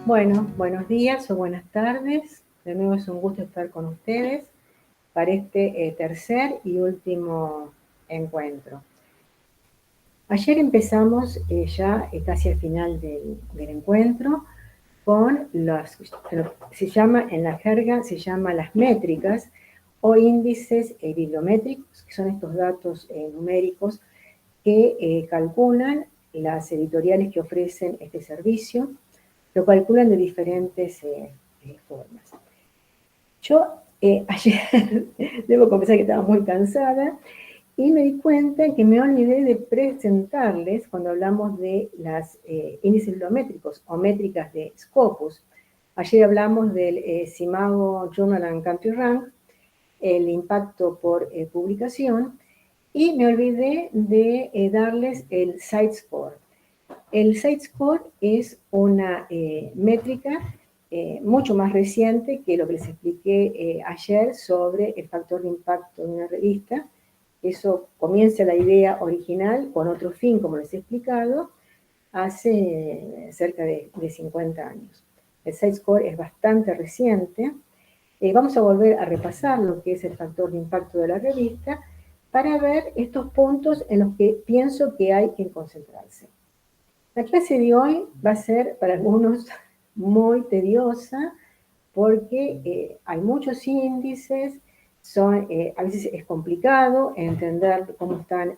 Bueno, buenos días o buenas tardes. De nuevo es un gusto estar con ustedes para este tercer y último encuentro. Ayer empezamos ya casi al final del encuentro con se llama en la jerga, se llama las métricas o índices bibliométricos, que son estos datos numéricos que calculan las editoriales que ofrecen este servicio. Lo calculan de diferentes formas. Yo ayer, debo confesar que estaba muy cansada y me di cuenta que me olvidé de presentarles, cuando hablamos de las índices bibliométricos o métricas de Scopus. Ayer hablamos del Simago Journal and Country Rank, el impacto por publicación, y me olvidé de darles el Site Score. El Site Score es una métrica mucho más reciente que lo que les expliqué ayer sobre el factor de impacto de una revista. Eso comienza la idea original con otro fin, como les he explicado, hace cerca de 50 años. El Site Score es bastante reciente. Vamos a volver a repasar lo que es el factor de impacto de la revista para ver estos puntos en los que pienso que hay que concentrarse. La clase de hoy va a ser para algunos muy tediosa porque hay muchos índices, a veces es complicado entender cómo están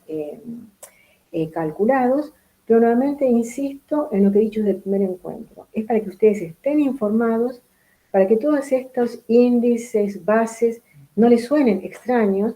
calculados, pero nuevamente insisto en lo que he dicho desde el primer encuentro. Es para que ustedes estén informados, para que todos estos índices, bases, no les suenen extraños,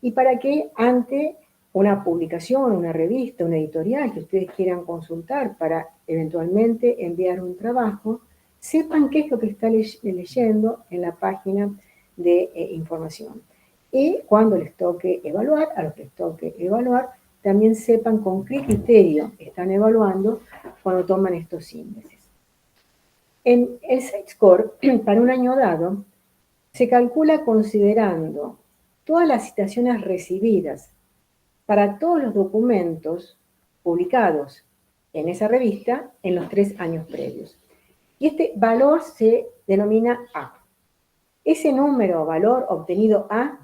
y para que ante una publicación, una revista, una editorial que ustedes quieran consultar para eventualmente enviar un trabajo, sepan qué es lo que está leyendo en la página de información. Y cuando les toque evaluar, a los que les toque evaluar, también sepan con qué criterio están evaluando cuando toman estos índices. En el Site Score, para un año dado, se calcula considerando todas las citaciones recibidas para todos los documentos publicados en esa revista en los 3 años previos. Y este valor se denomina A. Ese número o valor obtenido A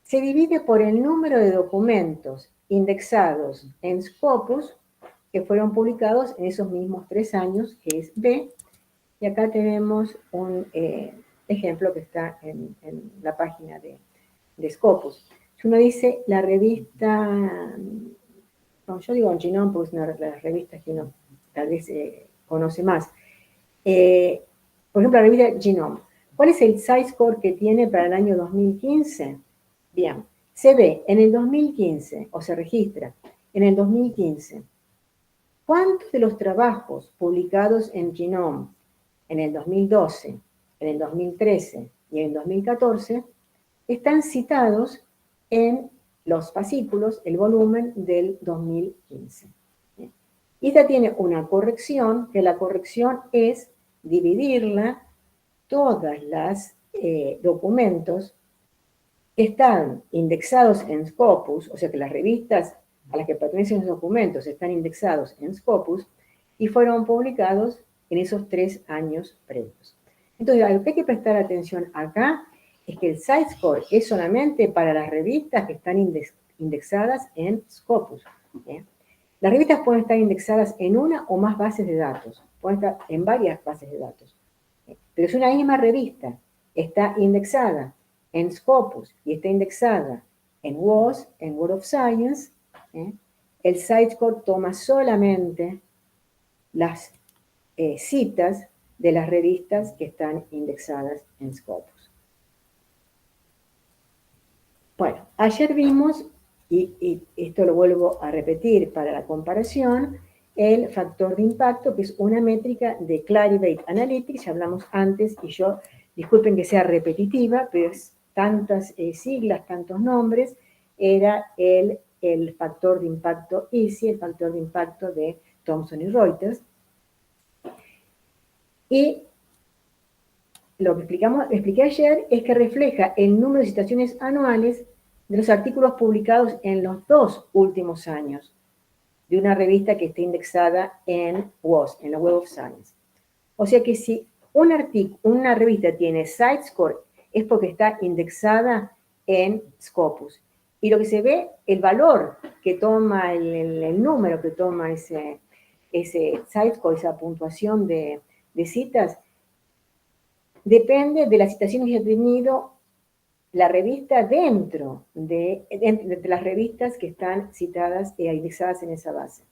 se divide por el número de documentos indexados en Scopus que fueron publicados en esos mismos 3 años, que es B. Y acá tenemos un ejemplo que está en la página de Scopus. Si uno dice la revista, no, yo digo Genome porque es una de las revistas que uno tal vez conoce más. Por ejemplo, la revista Genome. ¿Cuál es el Site Score que tiene para el año 2015? Bien, se ve en el 2015, o se registra en el 2015, ¿cuántos de los trabajos publicados en Genome en el 2012, en el 2013 y en el 2014 están citados en los fascículos, el volumen del 2015? Y esta tiene una corrección, que la corrección es dividirla, todas las documentos que están indexados en Scopus, o sea que las revistas a las que pertenecen los documentos están indexados en Scopus y fueron publicados en esos 3 años previos. Entonces, a lo que hay que prestar atención acá es que el Site Score es solamente para las revistas que están indexadas en Scopus. Las revistas pueden estar indexadas en una o más bases de datos, pueden estar en varias bases de datos. Pero si una misma revista está indexada en Scopus y está indexada en WOS, en Word of Science, el Site Score toma solamente las citas de las revistas que están indexadas en Scopus. Bueno, ayer vimos, y esto lo vuelvo a repetir para la comparación, el factor de impacto, que es una métrica de Clarivate Analytics, ya hablamos antes, y yo, disculpen que sea repetitiva, pero es tantas siglas, tantos nombres, era el factor de impacto EASY, el factor de impacto de Thomson y Reuters. Y lo que expliqué ayer es que refleja el número de citaciones anuales de los artículos publicados en los 2 últimos años de una revista que esté indexada en WOS, en la Web of Science. O sea que si una revista tiene CiteScore es porque está indexada en Scopus. Y lo que se ve, el valor que toma, el número que toma ese CiteScore, esa puntuación de citas, depende de la citación que ha tenido la revista dentro de las revistas que están citadas e indexadas en esa base.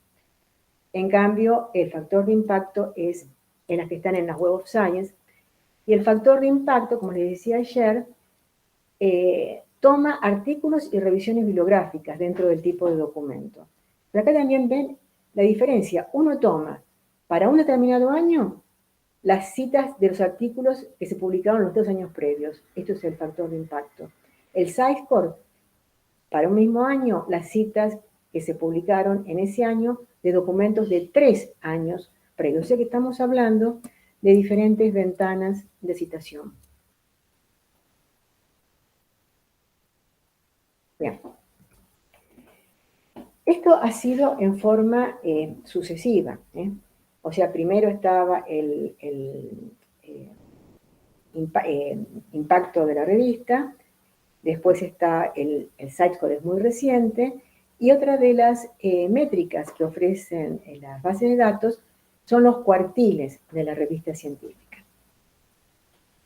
En cambio, el factor de impacto es en las que están en las Web of Science, y el factor de impacto, como les decía ayer, toma artículos y revisiones bibliográficas dentro del tipo de documento. Pero acá también ven la diferencia. Uno toma para un determinado año las citas de los artículos que se publicaron en los 2 años previos. Esto es el factor de impacto. El CiteScore, para un mismo año, las citas que se publicaron en ese año de documentos de 3 años previos. O sea que estamos hablando de diferentes ventanas de citación. Bien. Esto ha sido en forma sucesiva. O sea, primero estaba el impacto de la revista, después está el CiteScore, es muy reciente, y otra de las métricas que ofrecen las bases de datos son los cuartiles de la revista científica.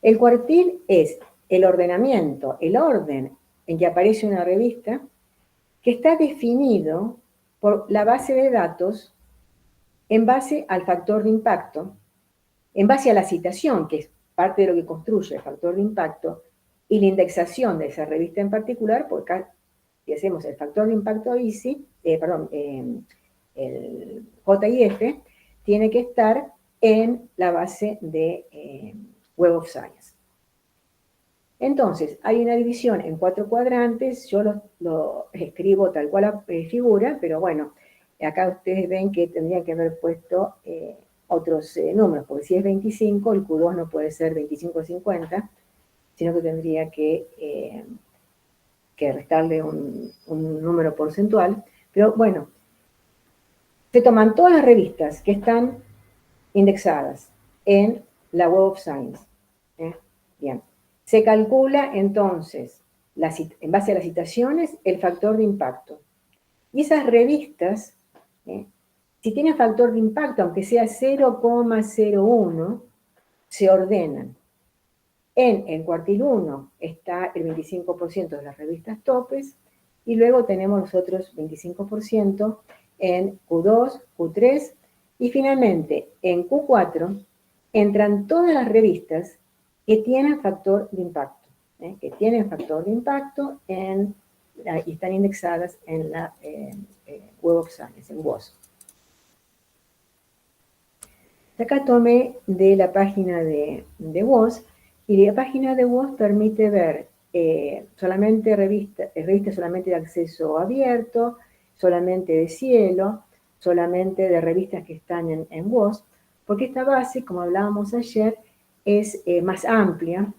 El cuartil es el ordenamiento, el orden en que aparece una revista, que está definido por la base de datos en base al factor de impacto, en base a la citación, que es parte de lo que construye el factor de impacto, y la indexación de esa revista en particular, porque si hacemos el factor de impacto ICI, el JIF, tiene que estar en la base de Web of Science. Entonces, hay una división en 4 cuadrantes, yo lo escribo tal cual figura, pero bueno, acá ustedes ven que tendrían que haber puesto otros números, porque si es 25, el Q2 no puede ser 25-50, sino que tendría que restarle un número porcentual. Pero bueno, se toman todas las revistas que están indexadas en la Web of Science. Bien. Se calcula entonces, en base a las citaciones, el factor de impacto. Y esas revistas, si tienen factor de impacto, aunque sea 0,01, se ordenan. En el cuartil 1 está el 25% de las revistas topes, y luego tenemos los otros 25% en Q2, Q3, y finalmente en Q4 entran todas las revistas que tienen factor de impacto, y están indexadas en la Web of Science, en WOS. Acá tomé de la página de WOS, y la página de WOS permite ver solamente revistas solamente de acceso abierto, solamente de cielo, solamente de revistas que están en WOS, porque esta base, como hablábamos ayer, es más amplia,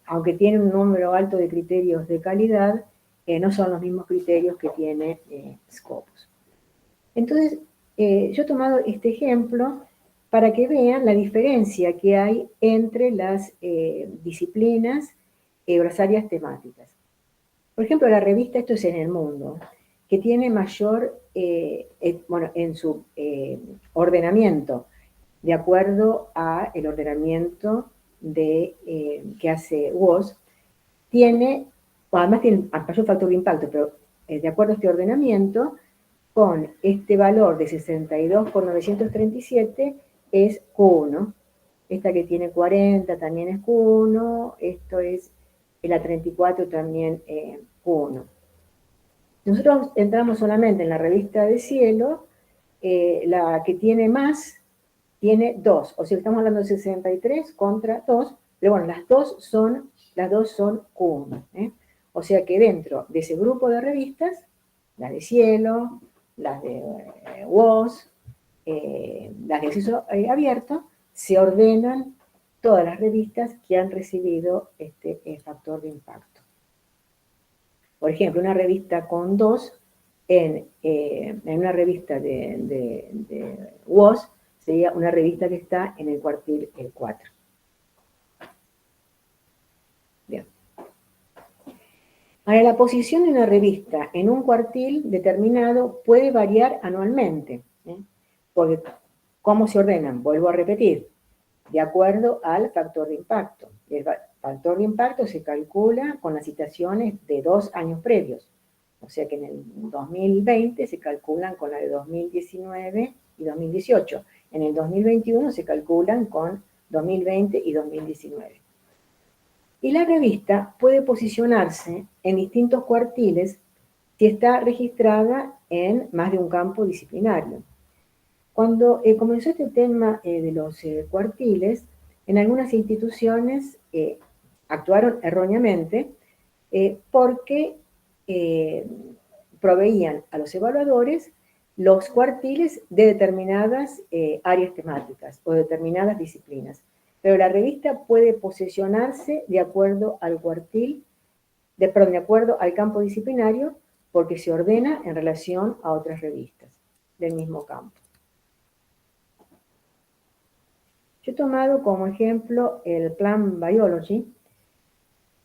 aunque tiene un número alto de criterios de calidad, no son los mismos criterios que tiene Scopus. Entonces, yo he tomado este ejemplo para que vean la diferencia que hay entre las disciplinas o las áreas temáticas. Por ejemplo, la revista Esto es en el Mundo, que tiene mayor, en su ordenamiento, de acuerdo al ordenamiento que hace WOS, además tiene mayor factor de impacto, pero de acuerdo a este ordenamiento, con este valor de 62 por 937 es Q1. Esta que tiene 40 también es Q1, esto es la 34 también Q1. Nosotros entramos solamente en la revista de cielo, la que tiene más tiene 2, o sea, estamos hablando de 63 contra 2, pero bueno, las dos son Q1. O sea que dentro de ese grupo de revistas, las de cielo, las de WOS, las de acceso abierto, se ordenan todas las revistas que han recibido este factor de impacto. Por ejemplo, una revista con 2, en una revista de WOS, sería una revista que está en el cuartil 4. Bien. Ahora, la posición de una revista en un cuartil determinado puede variar anualmente, porque ¿cómo se ordenan? Vuelvo a repetir, de acuerdo al factor de impacto. El factor de impacto se calcula con las citaciones de 2 años previos. O sea que en el 2020 se calculan con la de 2019 y 2018. En el 2021 se calculan con 2020 y 2019. Y la revista puede posicionarse en distintos cuartiles si está registrada en más de un campo disciplinario. Cuando comenzó este tema de los cuartiles, en algunas instituciones actuaron erróneamente porque proveían a los evaluadores los cuartiles de determinadas áreas temáticas o determinadas disciplinas. Pero la revista puede posicionarse de acuerdo al cuartil, de acuerdo al campo disciplinario, porque se ordena en relación a otras revistas del mismo campo. Yo he tomado como ejemplo el Plant Biology.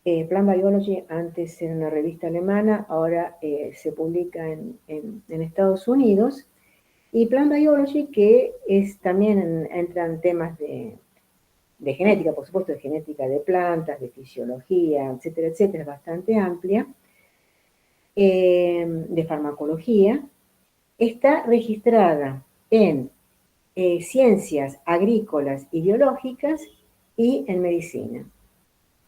Plant Biology antes era una revista alemana, ahora se publica en Estados Unidos. Y Plant Biology, que también entran temas de genética, por supuesto, de genética de plantas, de fisiología, etcétera, etcétera, es bastante amplia, de farmacología, está registrada en ciencias agrícolas y biológicas y en medicina.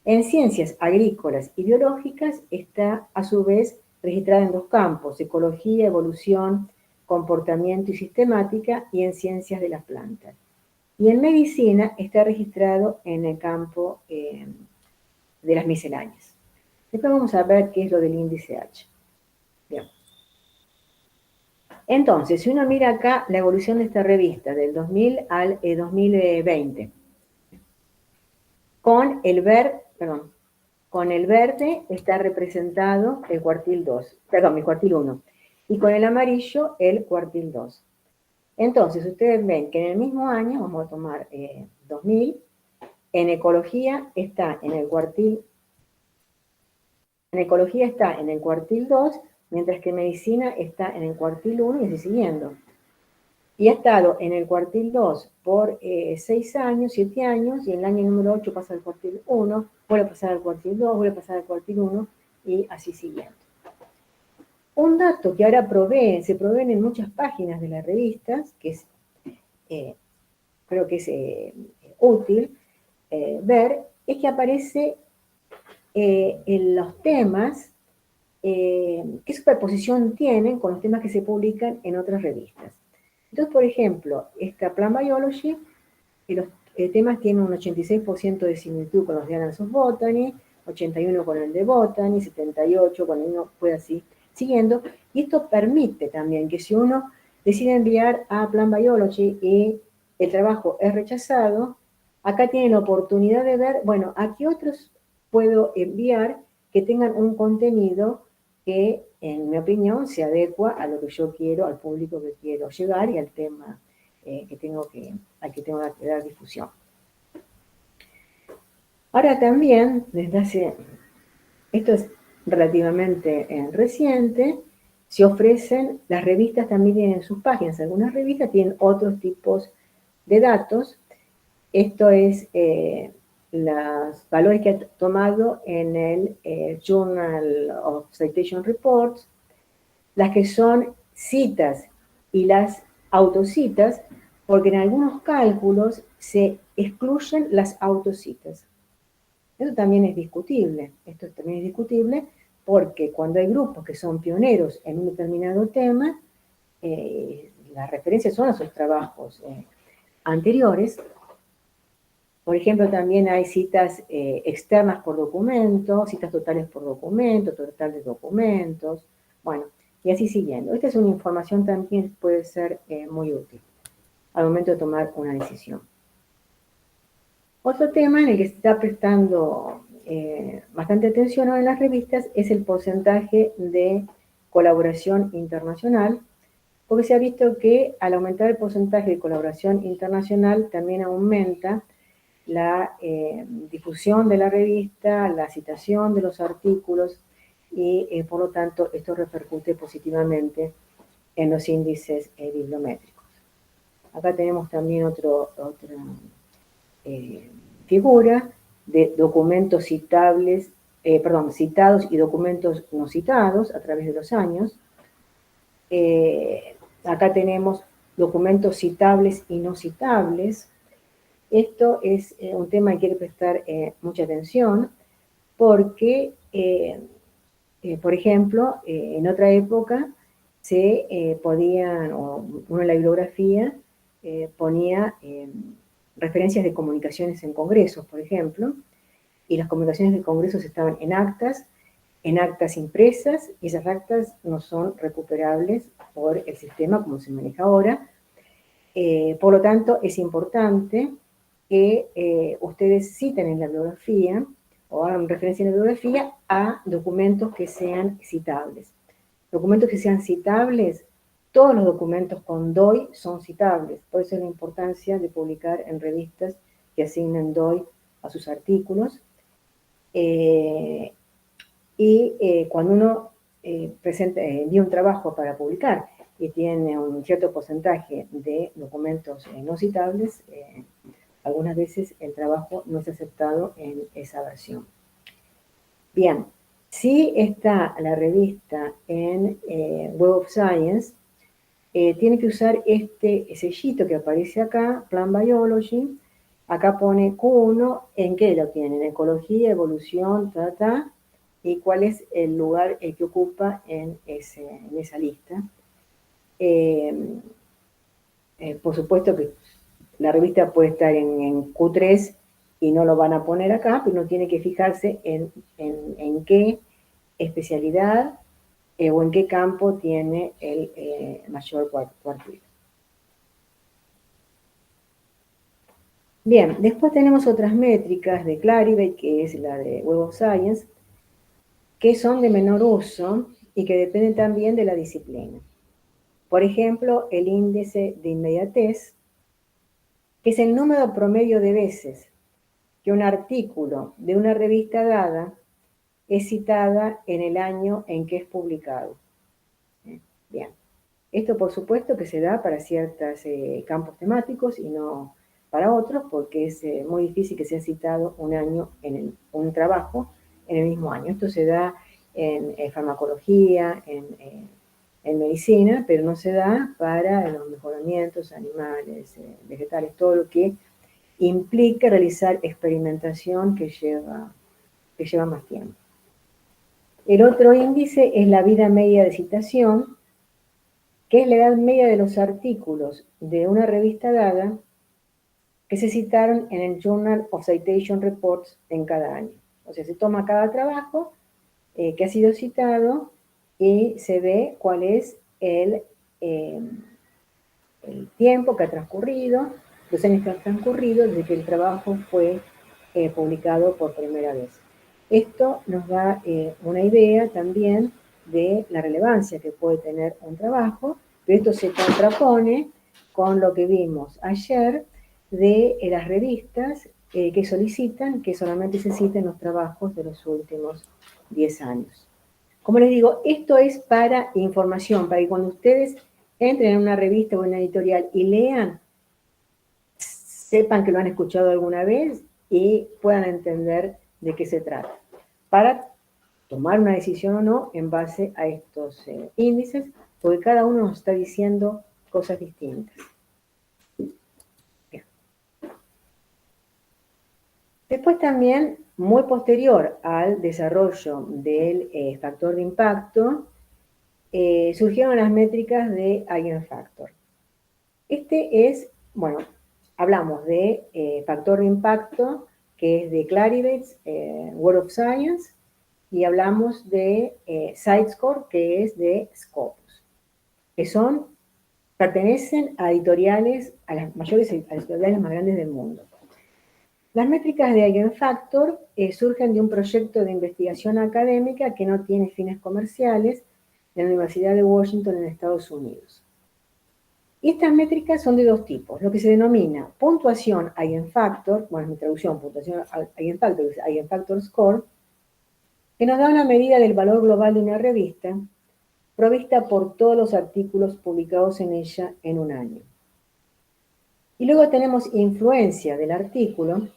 En ciencias agrícolas y biológicas está a su vez registrada en 2 campos, ecología, evolución, comportamiento y sistemática, y en ciencias de las plantas. Y en medicina está registrado en el campo de las misceláneas. Después vamos a ver qué es lo del índice H. Bien. Entonces, si uno mira acá la evolución de esta revista del 2000 al 2020, con el verde está representado el cuartil 2, perdón, el cuartil 1, y con el amarillo el cuartil 2. Entonces, ustedes ven que en el mismo año, vamos a tomar 2000, en ecología está en el cuartil 2, mientras que medicina está en el cuartil 1 y así siguiendo. Y ha estado en el cuartil 2 por 6 años, 7 años, y en el año número 8 pasa al cuartil 1, vuelve a pasar al cuartil 2, vuelve a pasar al cuartil 1, y así siguiendo. Un dato que ahora se proveen en muchas páginas de las revistas, que es, creo que es útil ver, es que aparece en los temas, qué superposición tienen con los temas que se publican en otras revistas. Entonces, por ejemplo, esta Plant Biology, los temas tienen un 86% de similitud con los de Annals of Botany, 81% con el de Botany, 78% con el uno, puede así, siguiendo. Y esto permite también que si uno decide enviar a Plant Biology y el trabajo es rechazado, acá tienen la oportunidad de ver, bueno, a qué otros puedo enviar que tengan un contenido que, en mi opinión, se adecua a lo que yo quiero, al público que quiero llegar y al tema al que tengo que dar difusión. Ahora también, esto es relativamente reciente, se ofrecen, las revistas también tienen sus páginas, algunas revistas tienen otros tipos de datos. Esto es los valores que ha tomado en el Journal of Citation Reports, las que son citas y las autocitas, porque en algunos cálculos se excluyen las autocitas. Eso también es discutible. Esto también es discutible porque cuando hay grupos que son pioneros en un determinado tema, las referencias son a sus trabajos anteriores. Por ejemplo, también hay citas externas por documento, citas totales por documento, total de documentos, bueno, y así siguiendo. Esta es una información también que puede ser muy útil al momento de tomar una decisión. Otro tema en el que se está prestando bastante atención en las revistas es el porcentaje de colaboración internacional, Porque se ha visto que al aumentar el porcentaje de colaboración internacional también aumenta la difusión de la revista, la citación de los artículos y por lo tanto esto repercute positivamente en los índices bibliométricos. Acá tenemos también otra figura de documentos citables, citados y documentos no citados a través de los años. Acá tenemos documentos citables y no citables. Esto es un tema que hay que prestar mucha atención porque, por ejemplo, en otra época se podían, o uno en la bibliografía ponía referencias de comunicaciones en congresos, por ejemplo, y las comunicaciones de congresos estaban en actas impresas, y esas actas no son recuperables por el sistema como se maneja ahora. Por lo tanto, es importante que ustedes citen en la bibliografía o hagan referencia en la bibliografía a documentos que sean citables. Documentos que sean citables, todos los documentos con DOI son citables. Por eso es la importancia de publicar en revistas que asignen DOI a sus artículos. Cuando uno envía un trabajo para publicar y tiene un cierto porcentaje de documentos no citables, algunas veces el trabajo no es aceptado en esa versión. Bien, si está la revista en Web of Science, tiene que usar este sellito que aparece acá, Plant Biology. Acá pone Q1, ¿en qué lo tienen? Ecología, evolución, y cuál es el lugar que ocupa en esa lista. Por supuesto que la revista puede estar en Q3 y no lo van a poner acá, pero uno tiene que fijarse en qué especialidad o en qué campo tiene el mayor cuartil. Bien, después tenemos otras métricas de Clarivate, que es la de Web of Science, que son de menor uso y que dependen también de la disciplina. Por ejemplo, el índice de inmediatez, que es el número promedio de veces que un artículo de una revista dada es citada en el año en que es publicado. Bien, esto por supuesto que se da para ciertos campos temáticos y no para otros, porque es muy difícil que sea citado un trabajo en el mismo año. Esto se da en farmacología, en medicina, pero no se da para los mejoramientos animales, vegetales, todo lo que implica realizar experimentación que lleva más tiempo. El otro índice es la vida media de citación, que es la edad media de los artículos de una revista dada que se citaron en el Journal of Citation Reports en cada año. O sea, se toma cada trabajo que ha sido citado y se ve cuál es el tiempo que ha transcurrido, los años que han transcurrido desde que el trabajo fue publicado por primera vez. Esto nos da una idea también de la relevancia que puede tener un trabajo, pero esto se contrapone con lo que vimos ayer de las revistas que solicitan que solamente se citen los trabajos de los últimos 10 años. Como les digo, esto es para información, para que cuando ustedes entren en una revista o en una editorial y lean, sepan que lo han escuchado alguna vez y puedan entender de qué se trata, para tomar una decisión o no en base a estos índices, porque cada uno nos está diciendo cosas distintas. Bien. Después también, muy posterior al desarrollo del factor de impacto, surgieron las métricas de Eigenfactor. Este es, bueno, hablamos de factor de impacto, que es de Clarivate, Web of Science, y hablamos de SiteScore, que es de Scopus, que pertenecen a editoriales, a las mayores editoriales más grandes del mundo. Las métricas de Eigenfactor surgen de un proyecto de investigación académica que no tiene fines comerciales de la Universidad de Washington en Estados Unidos. Y estas métricas son de dos tipos, lo que se denomina puntuación Eigenfactor, bueno, es mi traducción, puntuación Eigenfactor, es Eigenfactor Score, que nos da una medida del valor global de una revista, provista por todos los artículos publicados en ella en un año. Y luego tenemos influencia del artículo,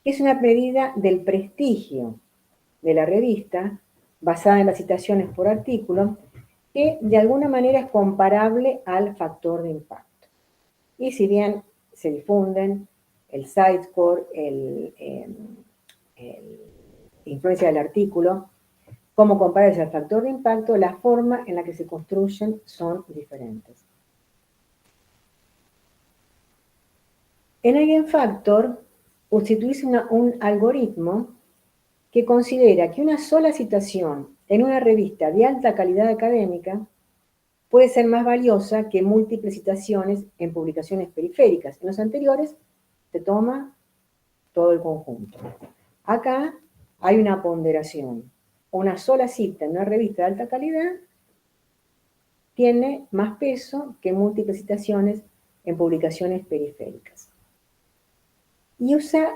que es una medida del prestigio de la revista, basada en las citaciones por artículo, que de alguna manera es comparable al factor de impacto. Y si bien se difunden el site score, influencia del artículo, cómo compararse al factor de impacto, la forma en la que se construyen son diferentes. En Eigenfactor se utiliza un algoritmo que considera que una sola citación en una revista de alta calidad académica puede ser más valiosa que múltiples citaciones en publicaciones periféricas. En los anteriores se toma todo el conjunto. Acá hay una ponderación. Una sola cita en una revista de alta calidad tiene más peso que múltiples citaciones en publicaciones periféricas. Y usa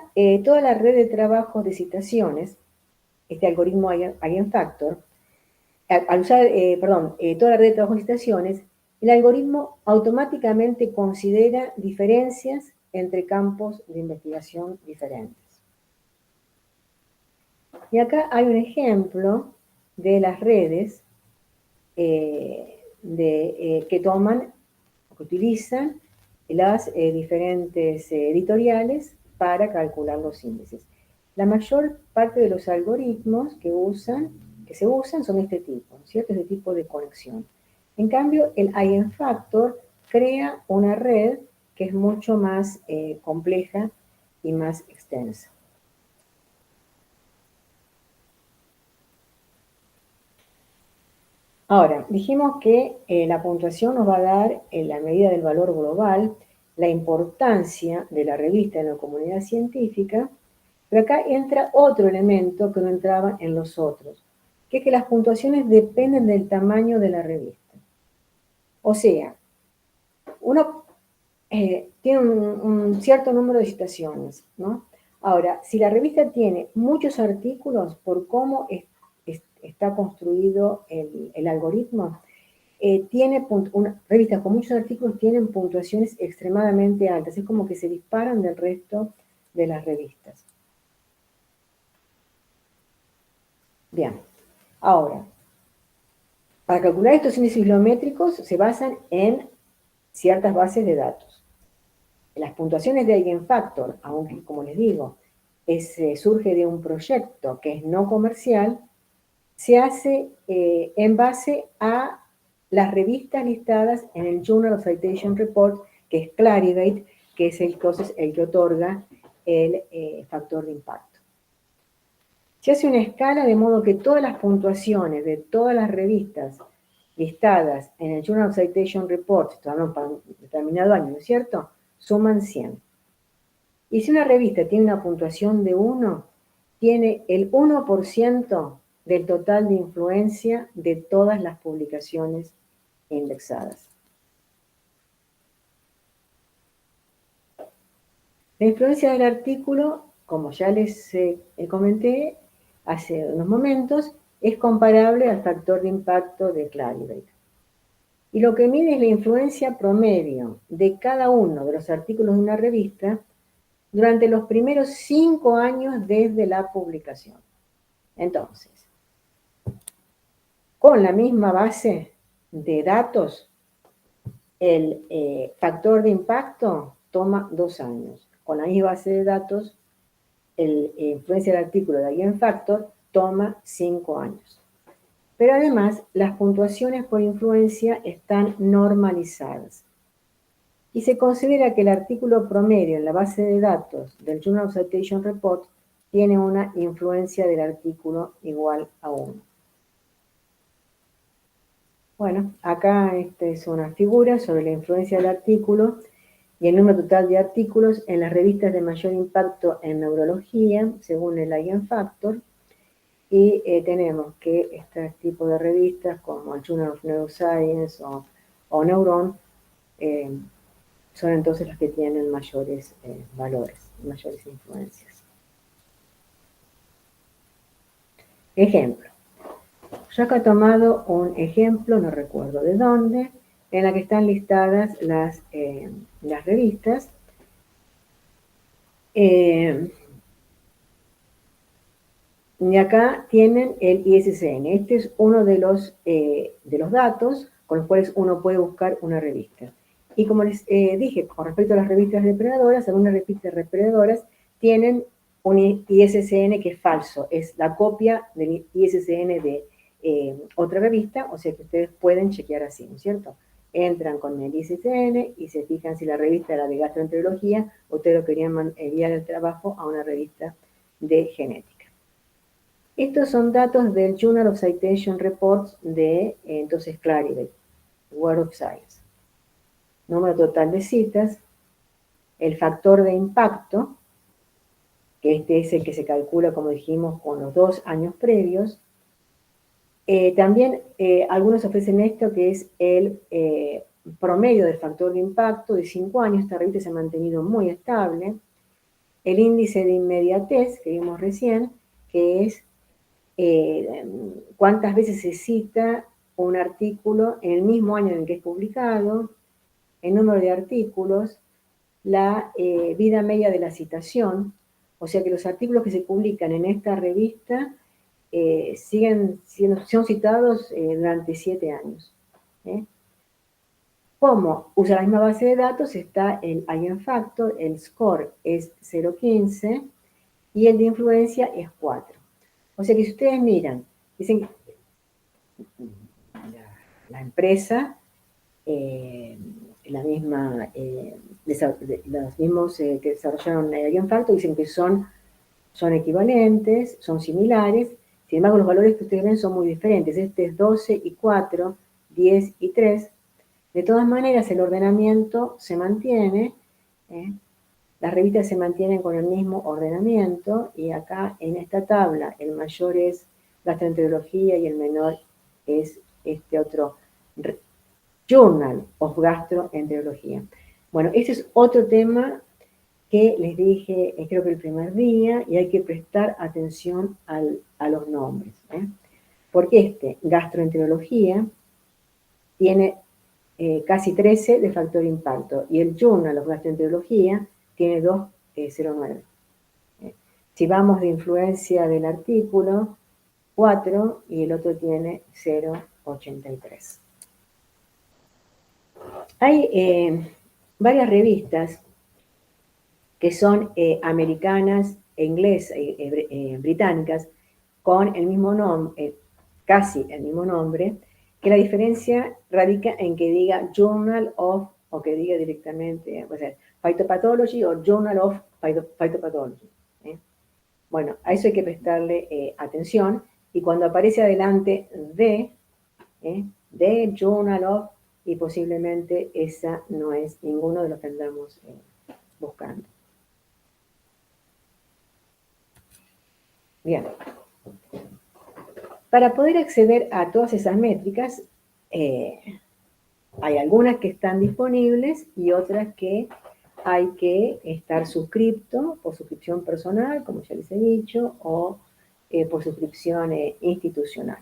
toda la red de trabajos de este algoritmo Eigenfactor, al usar, toda la red de trabajos de citaciones, el algoritmo automáticamente considera diferencias entre campos de investigación diferentes. Y acá hay un ejemplo de las redes que toman, que utilizan las diferentes editoriales para calcular los índices. La mayor parte de los algoritmos que se usan son de este tipo, ¿cierto? Este tipo de conexión. En cambio, el Eigenfactor crea una red que es mucho más compleja y más extensa. Ahora, dijimos que la puntuación nos va a dar, en la medida del valor global, la importancia de la revista en la comunidad científica, pero acá entra otro elemento que no entraba en los otros, que es que las puntuaciones dependen del tamaño de la revista. O sea, uno tiene un cierto número de citaciones, ¿no? Ahora, si la revista tiene muchos artículos, por cómo está construido el algoritmo, revistas con muchos artículos tienen puntuaciones extremadamente altas, es como que se disparan del resto de las revistas. Bien, ahora, para calcular estos índices bibliométricos se basan en ciertas bases de datos. Las puntuaciones de Eigenfactor, aunque como les digo, surge de un proyecto que es no comercial, se hace en base a las revistas listadas en el Journal of Citation Report, que es Clarivate, que es el que otorga el factor de impacto. Se hace una escala de modo que todas las puntuaciones de todas las revistas listadas en el Journal of Citation Report, para un determinado año, ¿no es cierto?, suman 100. Y si una revista tiene una puntuación de 1, tiene el 1% del total de influencia de todas las publicaciones indexadas. La influencia del artículo, como ya les comenté hace unos momentos, es comparable al factor de impacto de Clarivate. Y lo que mide es la influencia promedio de cada uno de los artículos de una revista durante los primeros 5 años desde la publicación. Entonces, con la misma base de datos, el factor de impacto toma 2 años. Con la misma base de datos, la influencia del artículo de Eigenfactor toma 5 años. Pero además, las puntuaciones por influencia están normalizadas. Y se considera que el artículo promedio en la base de datos del Journal of Citation Report tiene una influencia del artículo igual a 1. Bueno, acá esta es una figura sobre la influencia del artículo y el número total de artículos en las revistas de mayor impacto en neurología, según el Eigenfactor. Y tenemos que este tipo de revistas como el Journal of Neuroscience o Neuron son entonces los que tienen mayores valores, mayores influencias. Ejemplo. Yo acá he tomado un ejemplo, no recuerdo de dónde, en la que están listadas las revistas. Y acá tienen el ISSN. Este es uno de los datos con los cuales uno puede buscar una revista. Y como les dije, con respecto a las revistas depredadoras, algunas revistas depredadoras tienen un ISSN que es falso, es la copia del ISSN de otra revista, o sea que ustedes pueden chequear así, ¿no es cierto? Entran con el ISSN y se fijan si la revista era de gastroenterología o ustedes lo querían enviar el trabajo a una revista de genética. Estos son datos del Journal of Citation Reports de, entonces, Clarivate, Word of Science. Número total de citas, el factor de impacto, que este es el que se calcula, como dijimos, con los 2 años previos. También algunos ofrecen esto, que es el promedio del factor de impacto de 5 años. Esta revista se ha mantenido muy estable. El índice de inmediatez, que vimos recién, que es cuántas veces se cita un artículo en el mismo año en el que es publicado, el número de artículos, la vida media de la citación, o sea que los artículos que se publican en esta revista son citados durante 7 años. Como usa la misma base de datos, está el Eigenfactor, el score es 0,15 y el de influencia es 4. O sea que si ustedes miran, dicen que la empresa, los mismos que desarrollaron el Eigenfactor dicen que son equivalentes, son similares, sin embargo los valores que ustedes ven son muy diferentes. Este es 12 y 4, 10 y 3. De todas maneras, el ordenamiento se mantiene, las revistas se mantienen con el mismo ordenamiento, y acá en esta tabla el mayor es gastroenterología y el menor es este otro Journal of Gastroenterología. Bueno, este es otro tema que les dije, creo que el primer día, y hay que prestar atención a los nombres. Porque gastroenterología, tiene casi 13 de factor impacto, y el Journal of Gastroenterología tiene 2,09. Si vamos de influencia del artículo, 4, y el otro tiene 0,83. Hay varias revistas que son americanas e inglesas, británicas, con el mismo nombre, casi el mismo nombre, que la diferencia radica en que diga Journal of, o que diga directamente, o sea, Phytopathology o Journal of Phytopathology. Bueno, a eso hay que prestarle atención, y cuando aparece adelante de Journal of, y posiblemente esa no es ninguno de los que andamos buscando. Bien. Para poder acceder a todas esas métricas, hay algunas que están disponibles y otras que hay que estar suscripto por suscripción personal, como ya les he dicho, o por suscripción institucional.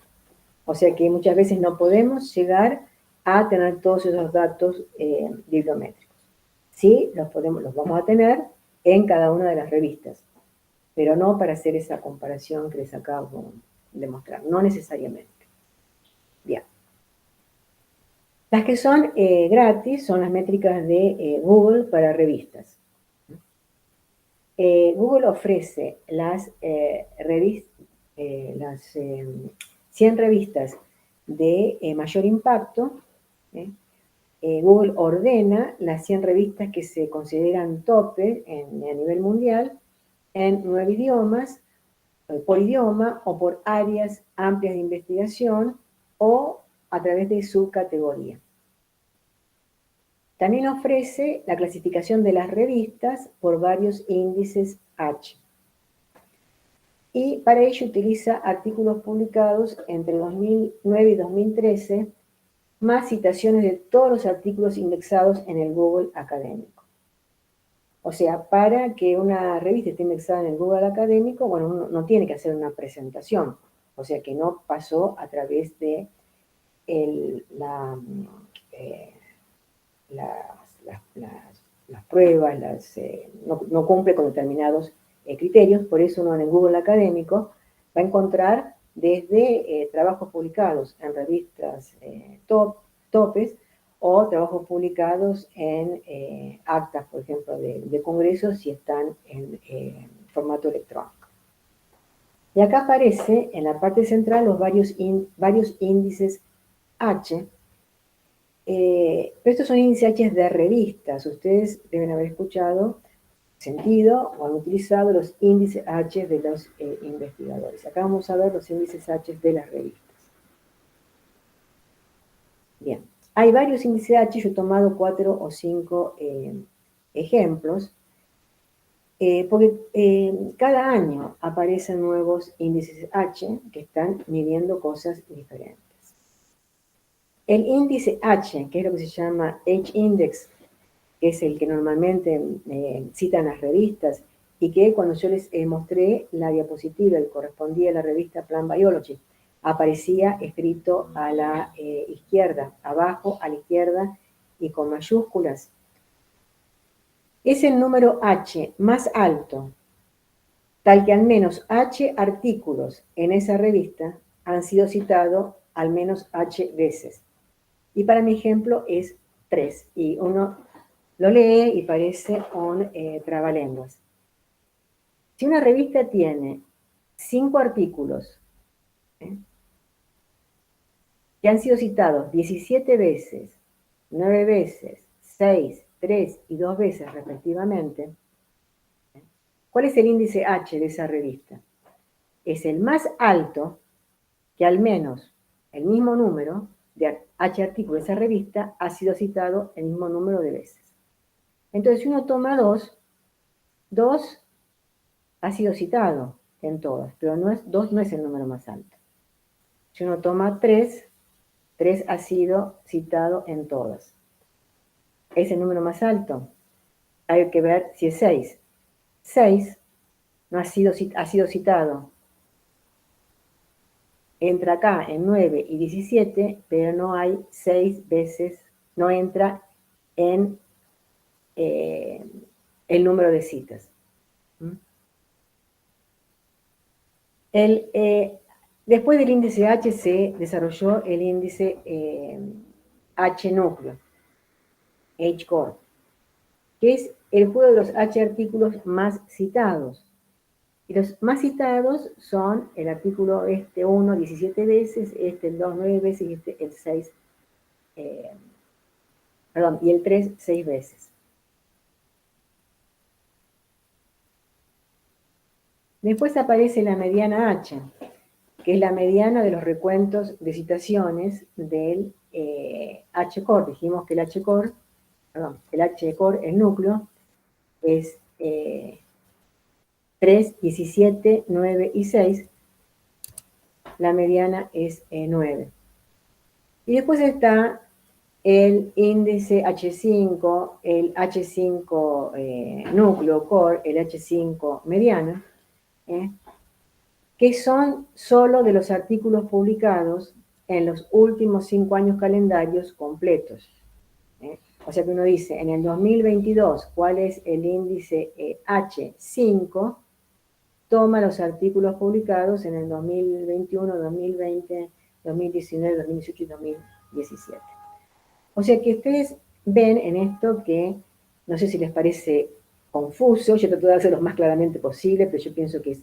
O sea que muchas veces no podemos llegar a tener todos esos datos bibliométricos. Sí, los vamos a tener en cada una de las revistas, pero no para hacer esa comparación que les acabo de mostrar, no necesariamente. Bien. Las que son gratis son las métricas de Google para revistas. Google ofrece las 100 revistas de mayor impacto. Google ordena las 100 revistas que se consideran tope a nivel mundial en 9 idiomas, por idioma o por áreas amplias de investigación o a través de su categoría. También ofrece la clasificación de las revistas por varios índices H. Y para ello utiliza artículos publicados entre 2009 y 2013 más citaciones de todos los artículos indexados en el Google académico. O sea, para que una revista esté indexada en el Google académico, bueno, uno no tiene que hacer una presentación, o sea que no pasó a través de eh, las pruebas, no cumple con determinados criterios, por eso uno en el Google académico va a encontrar desde trabajos publicados en revistas topes o trabajos publicados en actas, por ejemplo, de congresos si están en formato electrónico. Y acá aparece en la parte central los varios índices H, pero estos son índices H de revistas. Ustedes deben haber escuchado, sentido o han utilizado los índices H de los investigadores. Acá vamos a ver los índices H de las revistas. Bien, hay varios índices H, yo he tomado 4 o 5 ejemplos, porque cada año aparecen nuevos índices H que están midiendo cosas diferentes. El índice H, que es lo que se llama H-Index, que es el que normalmente citan las revistas, y que cuando yo les mostré la diapositiva que correspondía a la revista Plant Biology, aparecía escrito a la izquierda, abajo a la izquierda y con mayúsculas. Es el número H más alto, tal que al menos H artículos en esa revista han sido citados al menos H veces. Y para mi ejemplo es 3, y uno lo lee y parece un trabalenguas. Si una revista tiene 5 artículos que han sido citados 17 veces, 9 veces, 6, 3 y 2 veces respectivamente, ¿cuál es el índice H de esa revista? Es el más alto que al menos el mismo número de H artículos de esa revista ha sido citado el mismo número de veces. Entonces, si uno toma 2 ha sido citado en todas, pero 2 no es el número más alto. Si uno toma 3 ha sido citado en todas. ¿Es el número más alto? Hay que ver si es 6. 6 no ha sido citado. Entra acá en 9 y 17, pero no hay 6 veces, no entra en el número de citas. Después del índice H se desarrolló el índice H núcleo, H-core, que es el juego de los H artículos más citados. Y los más citados son el artículo 1 17 veces, el 2 9 veces y el 6, y el 3 6 veces. Después aparece la mediana H, que es la mediana de los recuentos de citaciones del H-core. Dijimos que el H-core, el núcleo, es 3, 17, 9 y 6. La mediana es 9. Y después está el índice H5, el H5 núcleo, core, el H5 mediana, que son solo de los artículos publicados en los últimos 5 años calendarios completos. O sea que uno dice, en el 2022, ¿cuál es el índice H5? Toma los artículos publicados en el 2021, 2020, 2019, 2018 y 2017. O sea que ustedes ven en esto que, no sé si les parece confuso, yo trato de hacerlo lo más claramente posible, pero yo pienso que es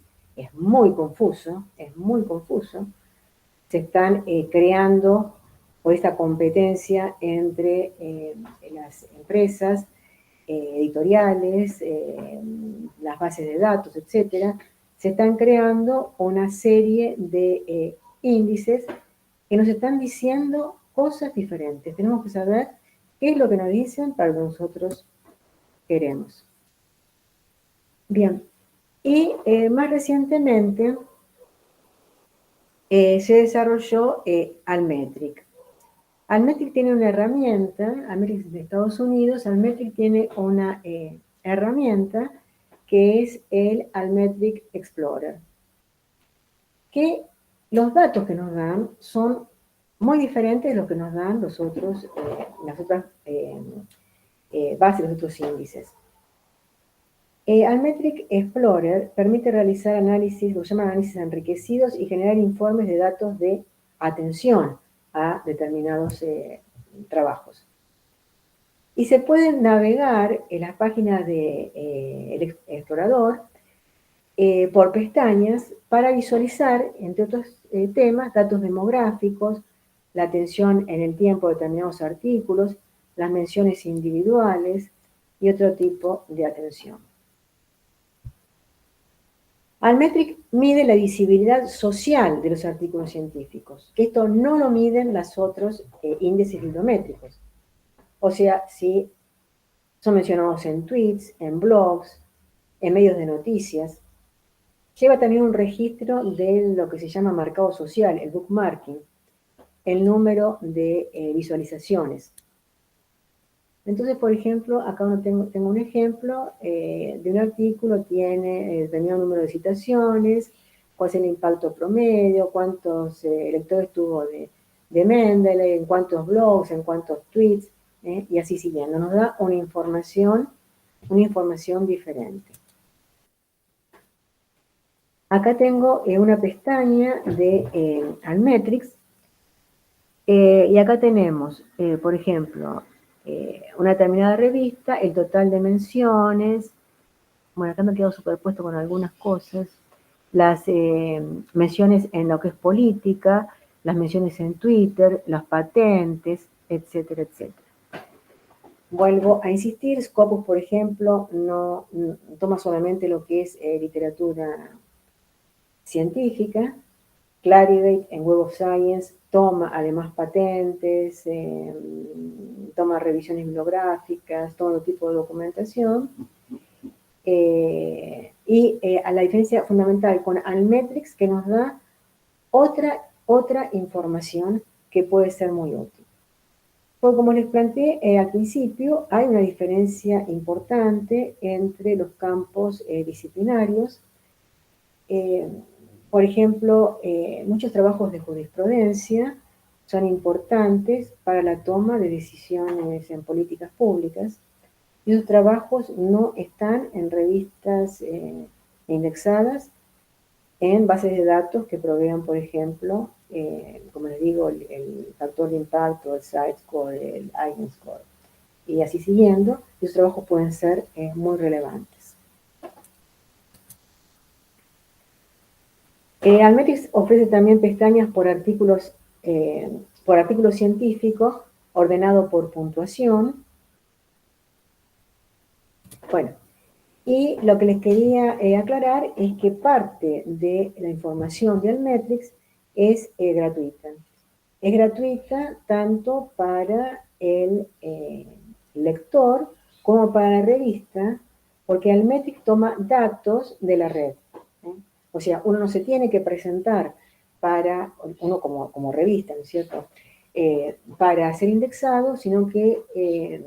muy confuso, Se están creando por esta competencia entre las empresas editoriales, las bases de datos, etcétera. Se están creando una serie de índices que nos están diciendo cosas diferentes. Tenemos que saber qué es lo que nos dicen para lo que nosotros queremos. Bien, y más recientemente se desarrolló Almetric. Altmetric tiene una herramienta, Altmetric de Estados Unidos, Altmetric tiene una herramienta que es el Altmetric Explorer, que los datos que nos dan son muy diferentes de los que nos dan las otras bases, los otros índices. Altmetric Explorer permite realizar análisis, lo llaman análisis enriquecidos, y generar informes de datos de atención a determinados trabajos. Y se pueden navegar en las páginas del explorador por pestañas para visualizar, entre otros temas, datos demográficos, la atención en el tiempo de determinados artículos, las menciones individuales y otro tipo de atención. Altmetric mide la visibilidad social de los artículos científicos, que esto no lo miden los otros índices bibliométricos. O sea, si son mencionados en tweets, en blogs, en medios de noticias. Lleva también un registro de lo que se llama marcado social, el bookmarking, el número de visualizaciones. Entonces, por ejemplo, acá tengo un ejemplo de un artículo, tiene determinado número de citaciones, cuál es el impacto promedio, cuántos lectores tuvo de Mendeley, en cuántos blogs, en cuántos tweets, y así siguiendo. Nos da una información diferente. Acá tengo una pestaña de Altmetrics, y acá tenemos, por ejemplo, una determinada revista, el total de menciones. Bueno, acá me he quedado superpuesto con algunas cosas. Las menciones en lo que es política, las menciones en Twitter, las patentes, etcétera, etcétera. Vuelvo a insistir, Scopus, por ejemplo, no toma solamente lo que es literatura científica. Clarivate en Web of Science toma además patentes, toma revisiones bibliográficas, todo tipo de documentación. A la diferencia fundamental con Altmetrics, que nos da otra información que puede ser muy útil. Pues como les planteé al principio, hay una diferencia importante entre los campos disciplinarios. Por ejemplo, muchos trabajos de jurisprudencia son importantes para la toma de decisiones en políticas públicas, y esos trabajos no están en revistas indexadas en bases de datos que provean, por ejemplo, como les digo, el factor de impacto, el CiteScore, el Eigenscore, y así siguiendo. Esos trabajos pueden ser muy relevantes. Altmetrics ofrece también pestañas por artículos científicos, ordenado por puntuación. Bueno, y lo que les quería aclarar es que parte de la información de Altmetrics es gratuita. Es gratuita tanto para el lector como para la revista, porque Altmetrics toma datos de la red. O sea, uno no se tiene que presentar uno como revista, ¿no es cierto?, para ser indexado, sino que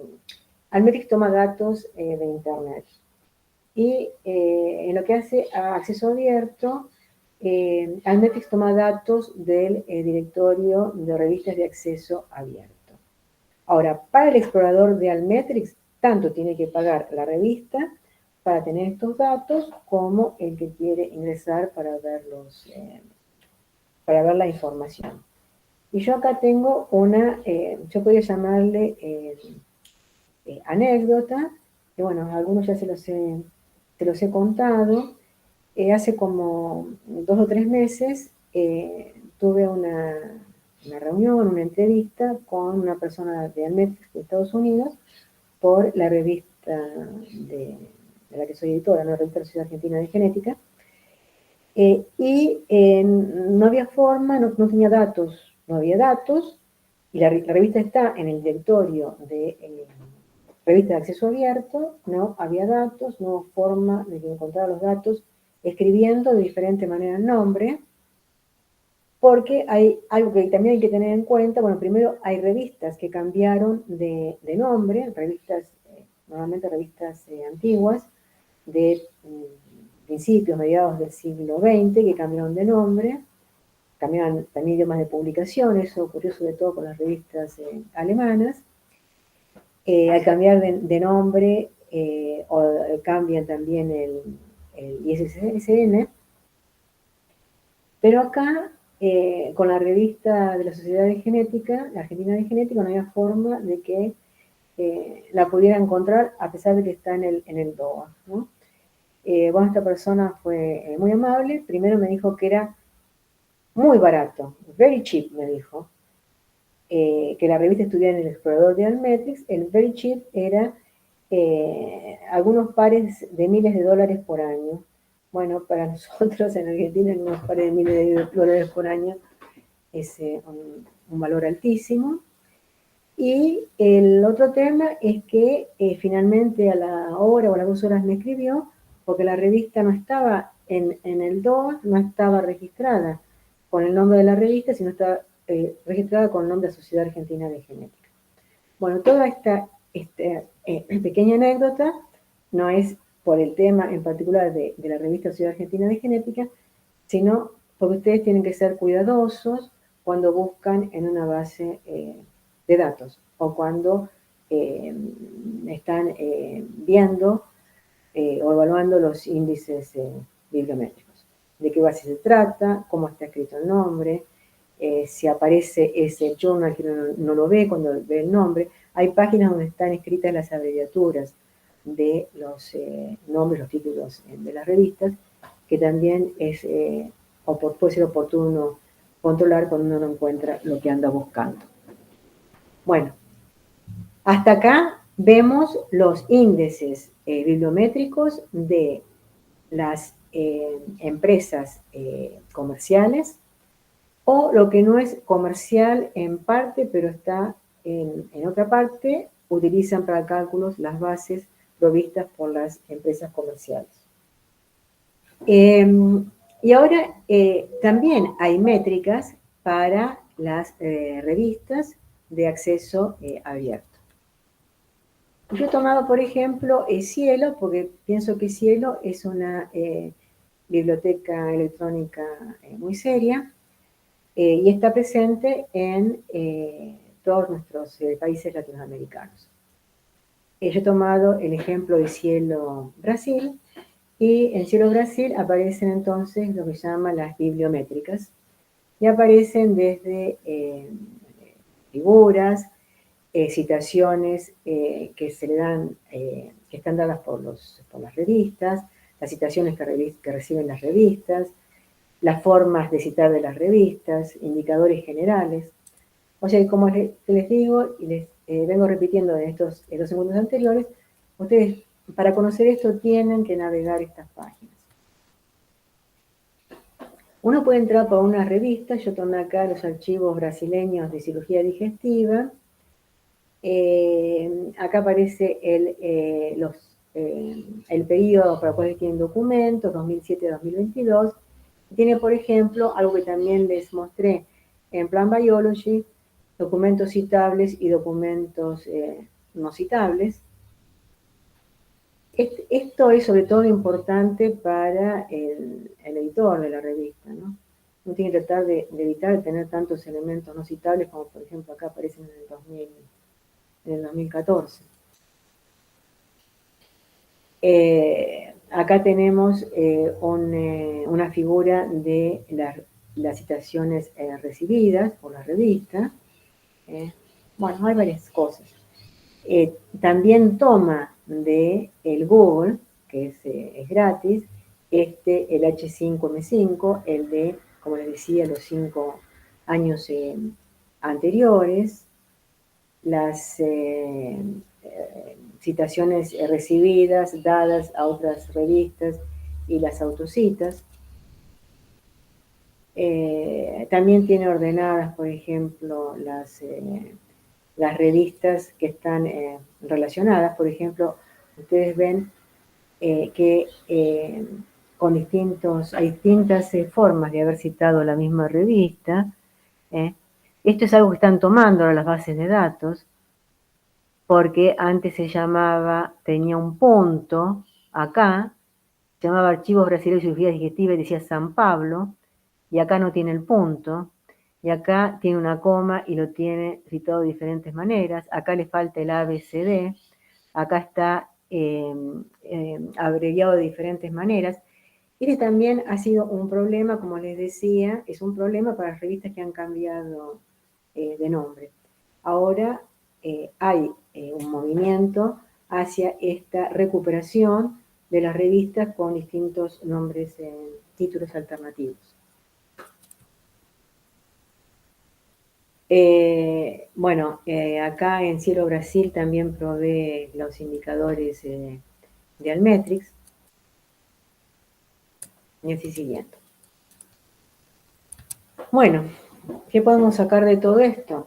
Altmetrics toma datos de Internet. Y en lo que hace a acceso abierto, Altmetrics toma datos del directorio de revistas de acceso abierto. Ahora, para el explorador de Altmetrics, tanto tiene que pagar la revista para tener estos datos, como el que quiere ingresar para ver la información. Y yo acá tengo yo podría llamarle anécdota, que bueno, algunos ya se los he contado. Hace como 2 o 3 meses tuve una reunión, una entrevista con una persona de Altmetrics de Estados Unidos por la revista de la que soy editora, la revista de la Sociedad Argentina de Genética, no había forma, no tenía datos, no había datos, y la revista está en el directorio de revista de acceso abierto, no había datos, no hubo forma de que encontrara los datos escribiendo de diferente manera el nombre. porque hay algo que también hay que tener en cuenta. Bueno, primero hay revistas que cambiaron de nombre, revistas, normalmente revistas antiguas, de principios, mediados del siglo XX, que cambiaron de nombre, cambiaron también idiomas de publicación. Eso ocurrió sobre todo con las revistas alemanas. Al cambiar de nombre, cambian también el ISSN, pero acá, con la revista de la Sociedad de Genética, la Argentina de Genética, no había forma de que la pudiera encontrar, a pesar de que está en el DOA, ¿no? Bueno, esta persona fue muy amable. Primero me dijo que era muy barato, very cheap, me dijo, que la revista estuviera en el explorador de Altmetrics. El very cheap era algunos pares de miles de dólares por año. Bueno, para nosotros en Argentina, unos pares de miles de dólares por año es un valor altísimo. Y el otro tema es que finalmente a la hora o a las 2 horas me escribió, porque la revista no estaba en el DOA, no estaba registrada con el nombre de la revista, sino estaba registrada con el nombre de Sociedad Argentina de Genética. Bueno, toda esta pequeña anécdota no es por el tema en particular de la revista Sociedad Argentina de Genética, sino porque ustedes tienen que ser cuidadosos cuando buscan en una base de datos o cuando están viendo o evaluando los índices bibliométricos. De qué base se trata, cómo está escrito el nombre, si aparece ese journal que uno no lo ve cuando ve el nombre. Hay páginas donde están escritas las abreviaturas de los nombres, los títulos de las revistas, que también puede ser oportuno controlar cuando uno no encuentra lo que anda buscando. Bueno, hasta acá vemos los índices bibliométricos de las empresas comerciales, o lo que no es comercial en parte, pero está en otra parte, utilizan para cálculos las bases provistas por las empresas comerciales. Y ahora también hay métricas para las revistas de acceso abierto. Yo he tomado, por ejemplo, Cielo, porque pienso que Cielo es una biblioteca electrónica muy seria, y está presente en todos nuestros países latinoamericanos. Yo he tomado el ejemplo de Cielo Brasil, y en Cielo Brasil aparecen entonces lo que se llaman las bibliométricas, y aparecen desde figuras, citaciones que se le dan, que están dadas por las revistas, las citaciones que reciben las revistas, las formas de citar de las revistas, indicadores generales. O sea, como les digo y les vengo repitiendo en estos 2 segundos anteriores, ustedes para conocer esto tienen que navegar estas páginas. Uno puede entrar por una revista. Yo tomé acá los archivos brasileños de cirugía digestiva. Acá aparece el periodo para el cual tienen documentos, 2007-2022. Tiene, por ejemplo, algo que también les mostré en Plant Biology, documentos citables y documentos no citables. Esto es sobre todo importante para el editor de la revista, ¿no? Uno tiene que tratar de evitar tener tantos elementos no citables como, por ejemplo, acá aparecen en el 2014. Acá tenemos una figura de las citaciones recibidas por la revista. Bueno, hay varias cosas. También toma de el Google, que es gratis, el H5M5, el de, como les decía, los 5 años anteriores, las citaciones recibidas, dadas a otras revistas y las autocitas. También tiene ordenadas, por ejemplo, las revistas que están relacionadas. Por ejemplo, ustedes ven que hay distintas formas de haber citado la misma revista. Esto es algo que están tomando ahora las bases de datos, porque antes tenía un punto acá, se llamaba Archivos Brasileños y Cirugía Digestiva y decía San Pablo, y acá no tiene el punto, y acá tiene una coma y lo tiene citado de diferentes maneras, acá le falta el ABCD, acá está abreviado de diferentes maneras. Este también ha sido un problema, como les decía, es un problema para las revistas que han cambiado de nombre. Ahora hay un movimiento hacia esta recuperación de las revistas con distintos nombres en títulos alternativos. Bueno, acá en Cielo Brasil también provee los indicadores de Almetrix. Y así siguiendo. Bueno, ¿qué podemos sacar de todo esto?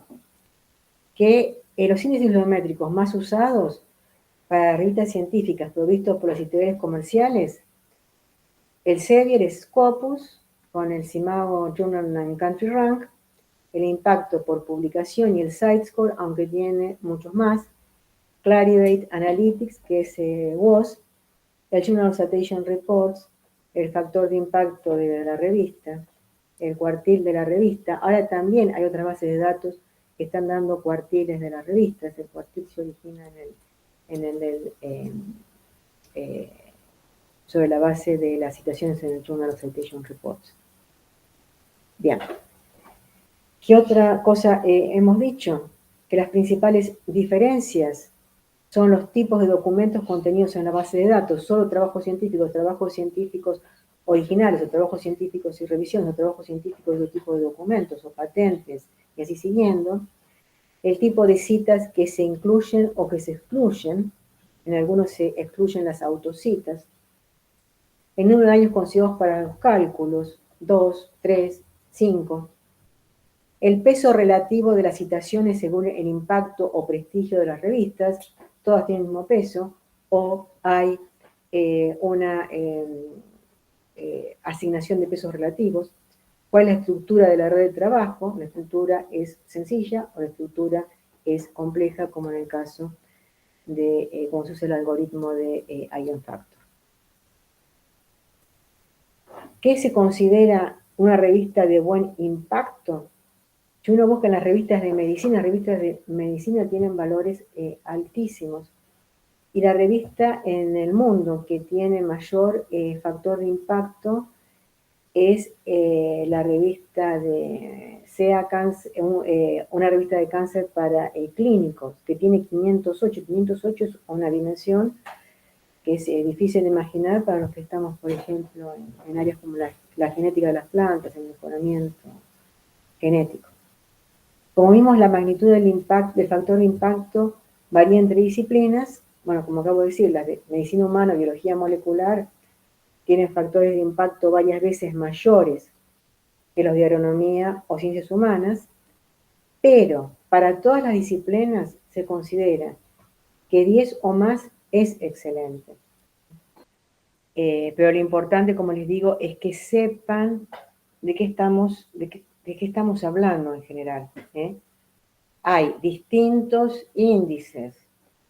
Que los índices biométricos más usados para revistas científicas provistos por los editoriales comerciales, el Sevier es Scopus, con el Simago Journal and Country Rank, el impacto por publicación y el Sitescore, aunque tiene muchos más, Clarivate Analytics, que es WOS, el Journal Citation Reports, el factor de impacto de la revista, el cuartil de la revista. Ahora también hay otras bases de datos que están dando cuartiles de las revistas. El cuartil se origina sobre la base de las citaciones en el Journal Citation Reports. Bien. ¿Qué otra cosa hemos dicho? Que las principales diferencias son los tipos de documentos contenidos en la base de datos, solo trabajos científicos originales, o trabajos científicos y revisiones, o trabajos científicos de otro tipo de documentos, o patentes, y así siguiendo. El tipo de citas que se incluyen o que se excluyen, en algunos se excluyen las autocitas. El número de años considerados para los cálculos, 2, 3, 5. El peso relativo de las citaciones según el impacto o prestigio de las revistas, todas tienen el mismo peso, o hay una asignación de pesos relativos. ¿Cuál es la estructura de la red de trabajo? La estructura es sencilla o la estructura es compleja, como en el caso de cómo se usa el algoritmo de Eigen Factor. ¿Qué se considera una revista de buen impacto? Si uno busca en las revistas de medicina tienen valores altísimos. Y la revista en el mundo que tiene mayor factor de impacto es la revista de una revista de cáncer para clínicos, que tiene 508. 508 es una dimensión que es difícil de imaginar para los que estamos, por ejemplo, en áreas como la genética de las plantas, el mejoramiento genético. Como vimos, la magnitud del factor de impacto varía entre disciplinas. Bueno, como acabo de decir, las de medicina humana, biología molecular, tienen factores de impacto varias veces mayores que los de agronomía o ciencias humanas, pero para todas las disciplinas se considera que 10 o más es excelente. Pero lo importante, como les digo, es que sepan de qué estamos hablando en general. Hay distintos índices,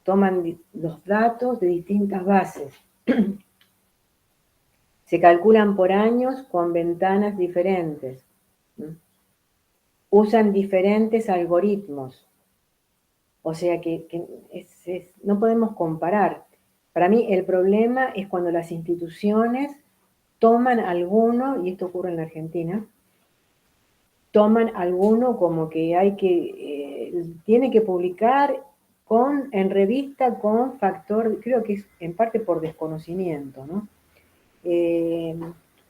toman los datos de distintas bases. Se calculan por años con ventanas diferentes. Usan diferentes algoritmos. O sea que no podemos comparar. Para mí el problema es cuando las instituciones toman alguno, y esto ocurre en la Argentina, toman alguno como que tiene que publicar en revista con factor, creo que es en parte por desconocimiento, ¿no?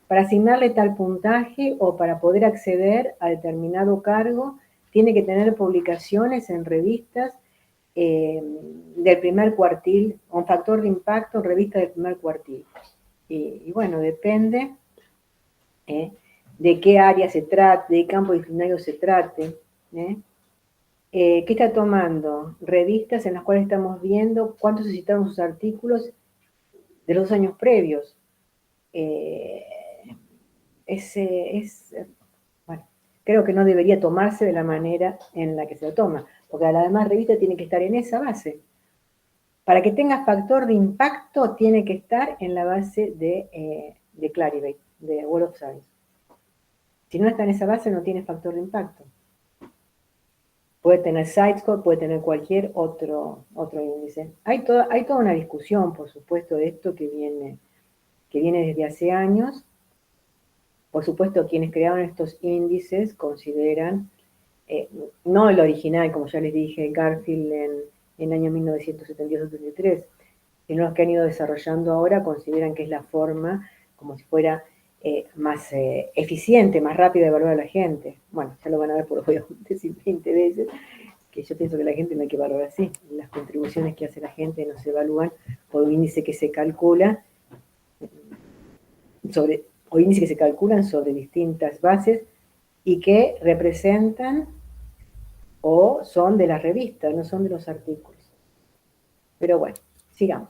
Para asignarle tal puntaje o para poder acceder a determinado cargo, tiene que tener publicaciones en revistas del primer cuartil, un factor de impacto en revistas del primer cuartil. Y bueno, depende de qué área se trate, de qué campo disciplinario se trate. ¿Qué está tomando? Revistas en las cuales estamos viendo cuántos se citaron sus artículos de los años previos. eh, bueno, creo que no debería tomarse de la manera en la que se lo toma, porque la demás revista tiene que estar en esa base. Para que tenga factor de impacto, tiene que estar en la base de Clarivate, de World of Science. Si no está en esa base, no tiene factor de impacto. Puede tener SciScore, puede tener cualquier otro índice. Hay toda una discusión, por supuesto, de esto que viene desde hace años. Por supuesto, quienes crearon estos índices consideran, no el original, como ya les dije, Garfield en el año 1972-73, sino los que han ido desarrollando ahora consideran que es la forma como si fuera más eficiente, más rápida de evaluar a la gente. Bueno, ya lo van a ver, por lo voy a decir 20 veces, que yo pienso que la gente no hay que evaluar así. Las contribuciones que hace la gente no se evalúan por un índice que se calcula o índices que se calculan sobre distintas bases y que representan o son de las revistas, no son de los artículos. Pero bueno, sigamos.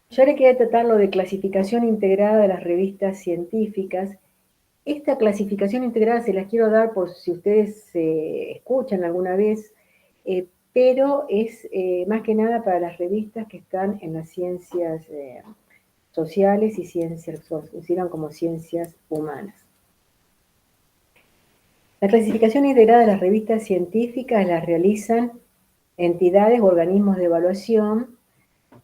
Yo le quería tratar lo de clasificación integrada de las revistas científicas. Esta clasificación integrada se las quiero dar por si ustedes escuchan alguna vez, pero es más que nada para las revistas que están en las ciencias sociales y ciencias, se consideran como ciencias humanas. La clasificación integrada de las revistas científicas las realizan entidades o organismos de evaluación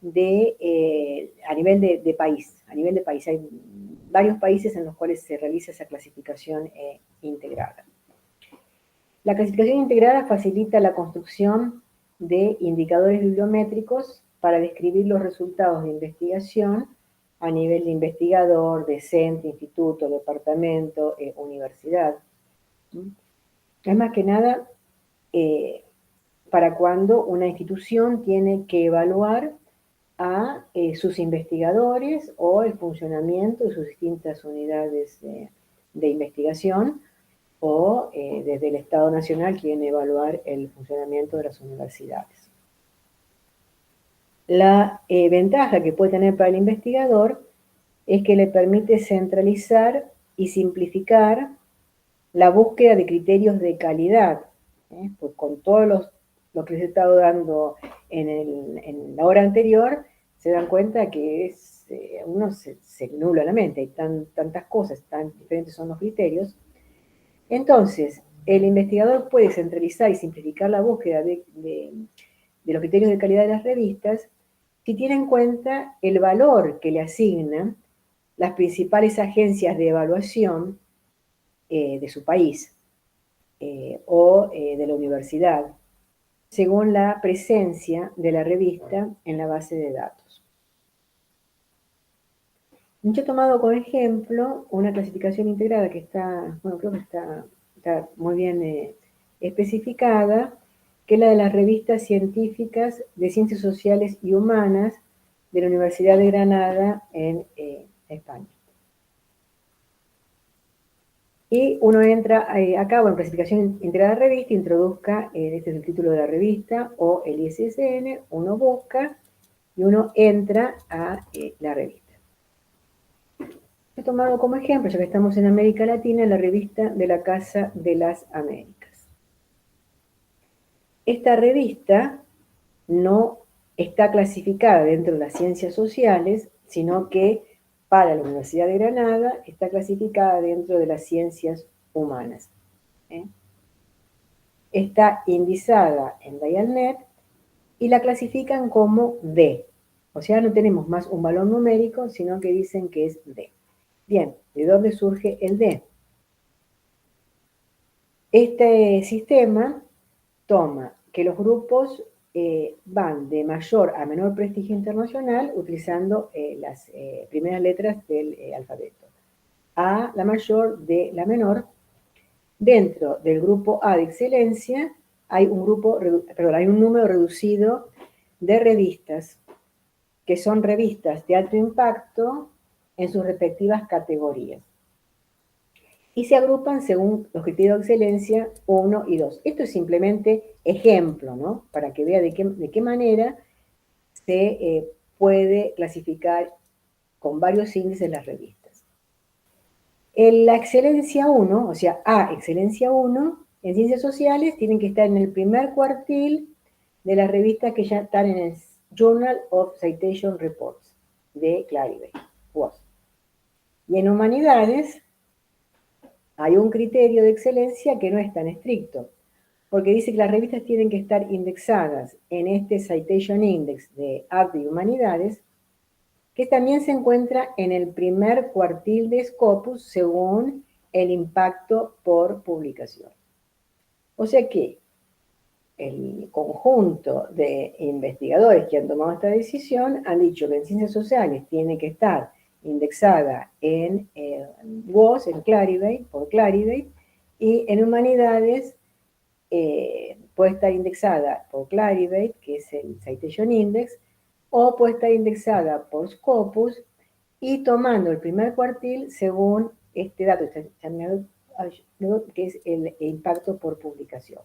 a nivel de país. A nivel de país hay varios países en los cuales se realiza esa clasificación integrada. La clasificación integrada facilita la construcción de indicadores bibliométricos para describir los resultados de investigación a nivel de investigador, de centro, instituto, departamento, universidad. Es más que nada para cuando una institución tiene que evaluar a sus investigadores o el funcionamiento de sus distintas unidades de investigación o desde el Estado Nacional quieren evaluar el funcionamiento de las universidades. La ventaja que puede tener para el investigador es que le permite centralizar y simplificar la búsqueda de criterios de calidad, pues con todos lo que les he estado dando en la hora anterior, se dan cuenta que uno se nubla la mente, hay tantas cosas, tan diferentes son los criterios. Entonces, el investigador puede centralizar y simplificar la búsqueda de los criterios de calidad de las revistas si tiene en cuenta el valor que le asignan las principales agencias de evaluación de su país o de la universidad, según la presencia de la revista en la base de datos. Yo he tomado como ejemplo una clasificación integrada que está, bueno, creo que está muy bien especificada, que es la de las revistas científicas de ciencias sociales y humanas de la Universidad de Granada en España. Y uno entra acá, bueno, clasificación integrada de revista, introduzca, este es el título de la revista, o el ISSN, uno busca y uno entra a la revista. He tomado como ejemplo, ya que estamos en América Latina, la revista de la Casa de las Américas. Esta revista no está clasificada dentro de las ciencias sociales, sino que para la Universidad de Granada está clasificada dentro de las ciencias humanas. Está indizada en Dialnet y la clasifican como D. O sea, no tenemos más un valor numérico, sino que dicen que es D. Bien, ¿de dónde surge el D? Este sistema toma que los grupos van de mayor a menor prestigio internacional utilizando las primeras letras del alfabeto. A la mayor, D la menor. Dentro del grupo A de excelencia hay un número reducido de revistas que son revistas de alto impacto en sus respectivas categorías. Y se agrupan según los criterios de excelencia 1 y 2. Esto es simplemente ejemplo, ¿no? Para que vea de qué manera se puede clasificar con varios índices las revistas. En la excelencia 1, o sea, A, excelencia 1, en ciencias sociales tienen que estar en el primer cuartil de las revistas que ya están en el Journal of Citation Reports de Clarivate, WOS. Y en humanidades hay un criterio de excelencia que no es tan estricto, porque dice que las revistas tienen que estar indexadas en este Citation Index de Arte y Humanidades, que también se encuentra en el primer cuartil de Scopus según el impacto por publicación. O sea que el conjunto de investigadores que han tomado esta decisión han dicho que en ciencias sociales tiene que estar indexada en WOS, en Clarivate, por Clarivate, y en humanidades puede estar indexada por Clarivate, que es el Citation Index, o puede estar indexada por Scopus, y tomando el primer cuartil según este dato, que es el impacto por publicación.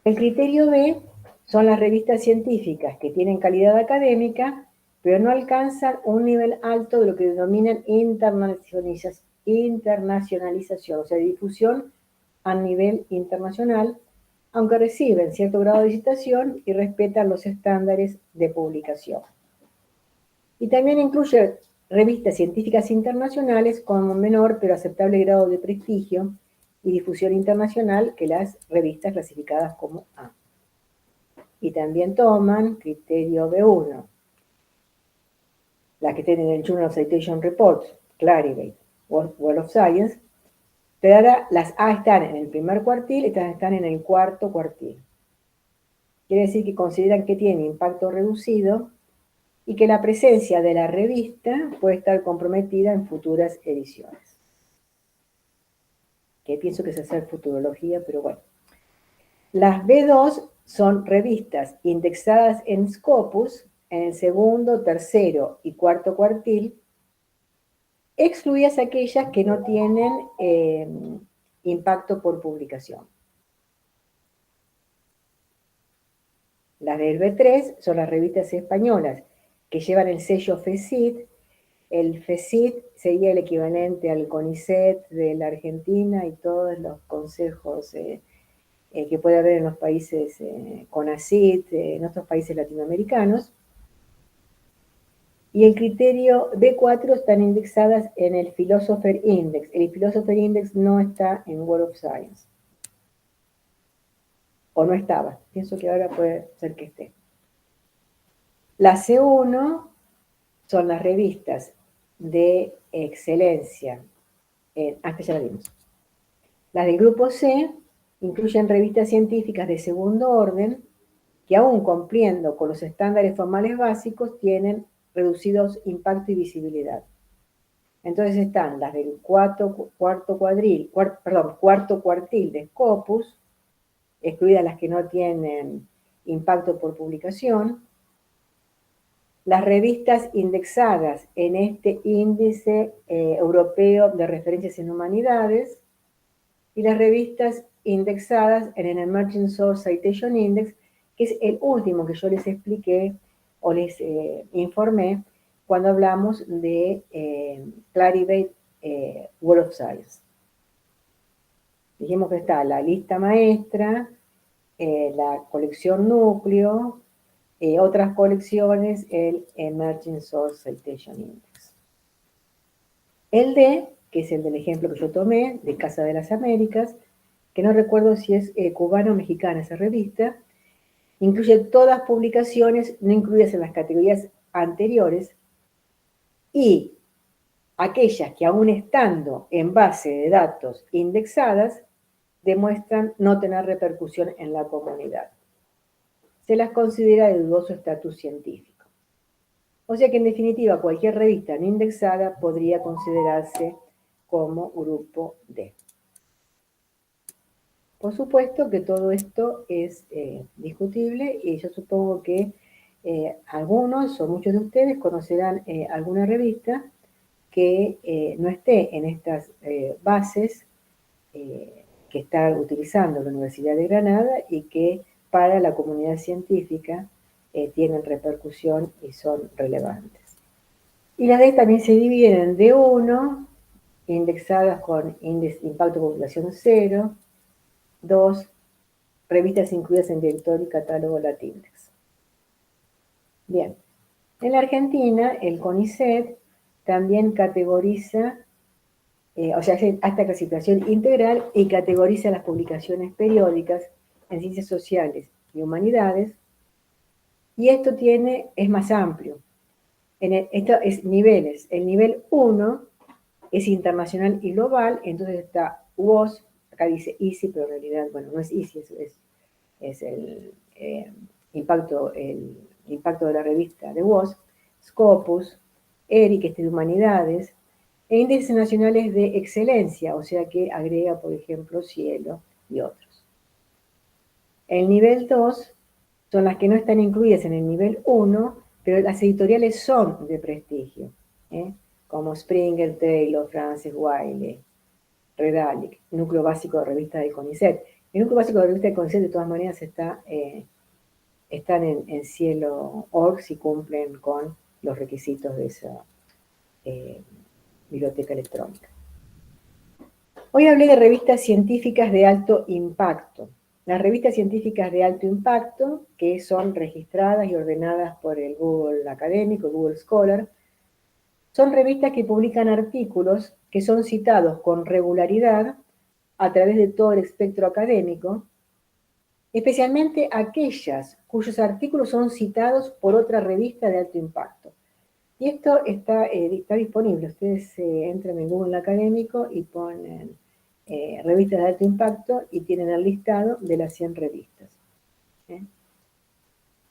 El criterio B son las revistas científicas que tienen calidad académica, pero no alcanzan un nivel alto de lo que denominan internacionalización, o sea, difusión a nivel internacional, aunque reciben cierto grado de citación y respetan los estándares de publicación. Y también incluye revistas científicas internacionales con un menor pero aceptable grado de prestigio y difusión internacional que las revistas clasificadas como A. Y también toman criterio B1, las que tienen el Journal of Citation Reports, Clarivate, World of Science, pero ahora las A están en el primer cuartil y estas están en el cuarto cuartil. Quiere decir que consideran que tiene impacto reducido y que la presencia de la revista puede estar comprometida en futuras ediciones. Que pienso que es hacer futurología, pero bueno. Las B2 son revistas indexadas en Scopus en el segundo, tercero y cuarto cuartil, excluidas aquellas que no tienen impacto por publicación. Las del B3 son las revistas españolas que llevan el sello FECIT. El FECIT sería el equivalente al CONICET de la Argentina y todos los consejos que puede haber en los países CONACYT, en otros países latinoamericanos. Y el criterio B4 están indexadas en el Philosopher Index. El Philosopher Index no está en World of Science. O no estaba. Pienso que ahora puede ser que esté. La C1 son las revistas de excelencia. Hasta ya la vimos. Las del grupo C incluyen revistas científicas de segundo orden que aún cumpliendo con los estándares formales básicos tienen reducidos impacto y visibilidad. Entonces están las del cuarto cuartil de Scopus, excluidas las que no tienen impacto por publicación, las revistas indexadas en este índice europeo de referencias en humanidades y las revistas indexadas en el Emerging Source Citation Index, que es el último que yo les expliqué o les informé cuando hablamos de Clarivate World of Science. Dijimos que está la lista maestra, la colección núcleo, otras colecciones, el Emerging Source Citation Index. El D, que es el del ejemplo que yo tomé, de Casa de las Américas, que no recuerdo si es cubana o mexicana esa revista, incluye todas publicaciones no incluidas en las categorías anteriores y aquellas que aún estando en base de datos indexadas demuestran no tener repercusión en la comunidad. Se las considera de dudoso estatus científico. O sea que en definitiva cualquier revista no indexada podría considerarse como grupo D. Por supuesto que todo esto es discutible y yo supongo que algunos o muchos de ustedes conocerán alguna revista que no esté en estas bases que está utilizando la Universidad de Granada y que para la comunidad científica tienen repercusión y son relevantes. Y las D también se dividen en D1, indexadas con índice de impacto de población 0, 2, revistas incluidas en directorio y catálogo Latindex. Bien, en la Argentina el CONICET también categoriza, o sea, hace esta clasificación integral y categoriza las publicaciones periódicas en ciencias sociales y humanidades, y esto es más amplio. Esto es niveles. El nivel 1 es internacional y global, entonces está WOS, acá dice EASY, pero en realidad, bueno, no es EASY, es el impacto de la revista de WOS, Scopus, ERIC, este de humanidades, e índices nacionales de excelencia, o sea que agrega, por ejemplo, Cielo y otros. El nivel 2 son las que no están incluidas en el nivel 1, pero las editoriales son de prestigio, como Springer, Taylor, Francis, Wiley, Redalic, núcleo básico de revista del CONICET. El núcleo básico de revista del CONICET, de todas maneras, están en Cielo.org si cumplen con los requisitos de esa biblioteca electrónica. Hoy hablé de revistas científicas de alto impacto. Las revistas científicas de alto impacto, que son registradas y ordenadas por el Google Académico, Google Scholar, son revistas que publican artículos que son citados con regularidad a través de todo el espectro académico, especialmente aquellas cuyos artículos son citados por otra revista de alto impacto. Y esto está disponible. Ustedes entran en Google Académico y ponen revistas de alto impacto y tienen el listado de las 100 revistas.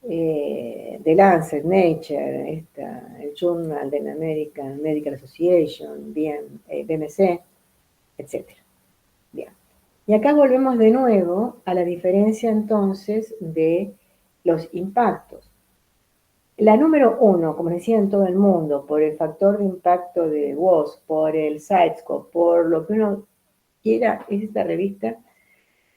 The Lancet, Nature, el Journal de la American Medical Association, BMC, etc. Bien. Y acá volvemos de nuevo a la diferencia entonces de los impactos. La número 1, como decía en todo el mundo, por el factor de impacto de WOS, por el CiteScope, por lo que uno quiera, es esta revista